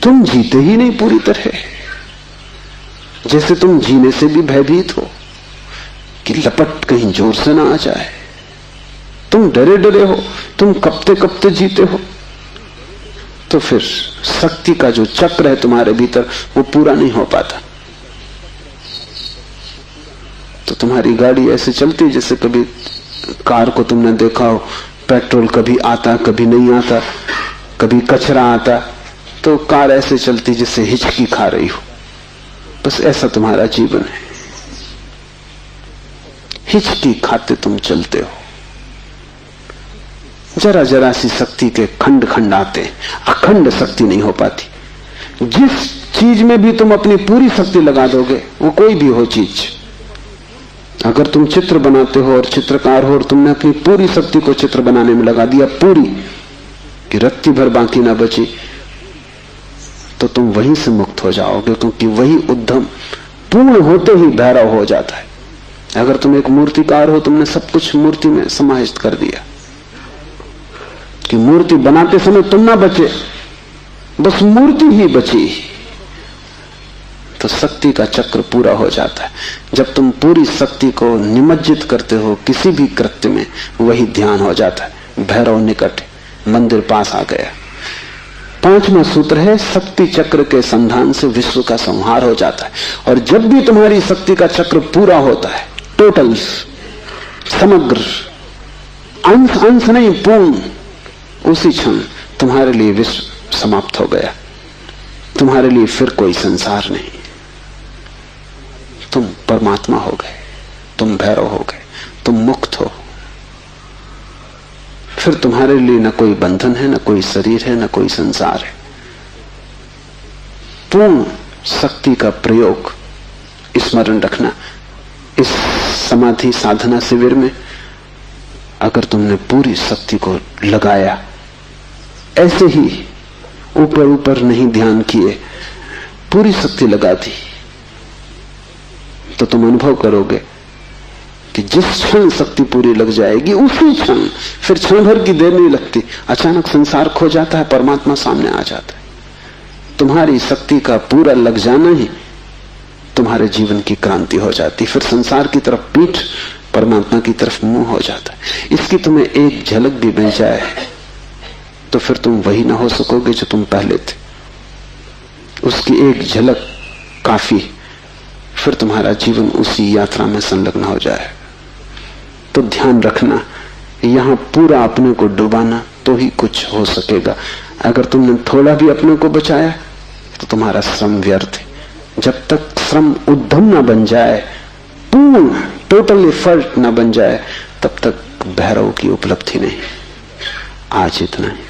तुम जीते ही नहीं पूरी तरह। जैसे तुम जीने से भी भयभीत हो कि लपट कहीं जोर से ना आ जाए, तुम डरे डरे हो, तुम कपते कपते जीते हो, तो फिर शक्ति का जो चक्र है तुम्हारे भीतर वो पूरा नहीं हो पाता। तो तुम्हारी गाड़ी ऐसे चलती जैसे कभी कार को तुमने देखा हो, पेट्रोल कभी आता कभी नहीं आता, कभी कचरा आता, तो कार ऐसे चलती जैसे हिचकी खा रही हो। बस ऐसा तुम्हारा जीवन है, हिचकी खाते तुम चलते हो। जरा जरा सी शक्ति के खंड खंड आते, अखंड शक्ति नहीं हो पाती। जिस चीज में भी तुम अपनी पूरी शक्ति लगा दोगे, वो कोई भी हो चीज, अगर तुम चित्र बनाते हो और चित्रकार हो और तुमने अपनी पूरी शक्ति को चित्र बनाने में लगा दिया, पूरी कि रत्ती भर बाकी ना बची, तो तुम वहीं से मुक्त हो जाओगे, क्योंकि वही उद्यम पूर्ण होते ही भैरव हो जाता है। अगर तुम एक मूर्तिकार हो, तुमने सब कुछ मूर्ति में समाहित कर दिया कि मूर्ति बनाते समय तुम ना बचे, बस मूर्ति ही बची, तो शक्ति का चक्र पूरा हो जाता है। जब तुम पूरी शक्ति को निमज्जित करते हो किसी भी कृत्य में, वही ध्यान हो जाता है। भैरव निकट, मंदिर पास आ गया। 5वां सूत्र है, शक्ति चक्र के संधान से विश्व का संहार हो जाता है। और जब भी तुम्हारी शक्ति का चक्र पूरा होता है, टोटल, समग्र, अंश अंश नहीं, पूर्ण, उसी क्षण तुम्हारे लिए विश्व समाप्त हो गया। तुम्हारे लिए फिर कोई संसार नहीं, तुम परमात्मा हो गए, तुम भैरव हो गए, तुम मुक्त हो। फिर तुम्हारे लिए न कोई बंधन है, न कोई शरीर है, न कोई संसार है। पूर्ण शक्ति का प्रयोग स्मरण रखना। इस समाधि साधना शिविर में अगर तुमने पूरी शक्ति को लगाया, ऐसे ही ऊपर ऊपर नहीं ध्यान किए, पूरी शक्ति लगा दी, तो तुम अनुभव करोगे कि जिस क्षण शक्ति पूरी लग जाएगी, उसी क्षण, फिर क्षण भर की देर नहीं लगती, अचानक संसार खो जाता है, परमात्मा सामने आ जाता है। तुम्हारी शक्ति का पूरा लग जाना ही तुम्हारे जीवन की क्रांति हो जाती, फिर संसार की तरफ पीठ, परमात्मा की तरफ मुंह हो जाता है। इसकी तुम्हें एक झलक भी मिल जाए तो फिर तुम वही ना हो सकोगे जो तुम पहले थे। उसकी एक झलक काफी, फिर तुम्हारा जीवन उसी यात्रा में संलग्न हो जाए। तो ध्यान रखना, यहां पूरा अपने को डुबाना तो ही कुछ हो सकेगा। अगर तुमने थोड़ा भी अपने को बचाया तो तुम्हारा श्रम व्यर्थ है। जब तक श्रम उद्यम ना बन जाए, पूर्ण टोटल एफर्ट ना बन जाए, तब तक भैरव की उपलब्धि नहीं। आज इतना ही।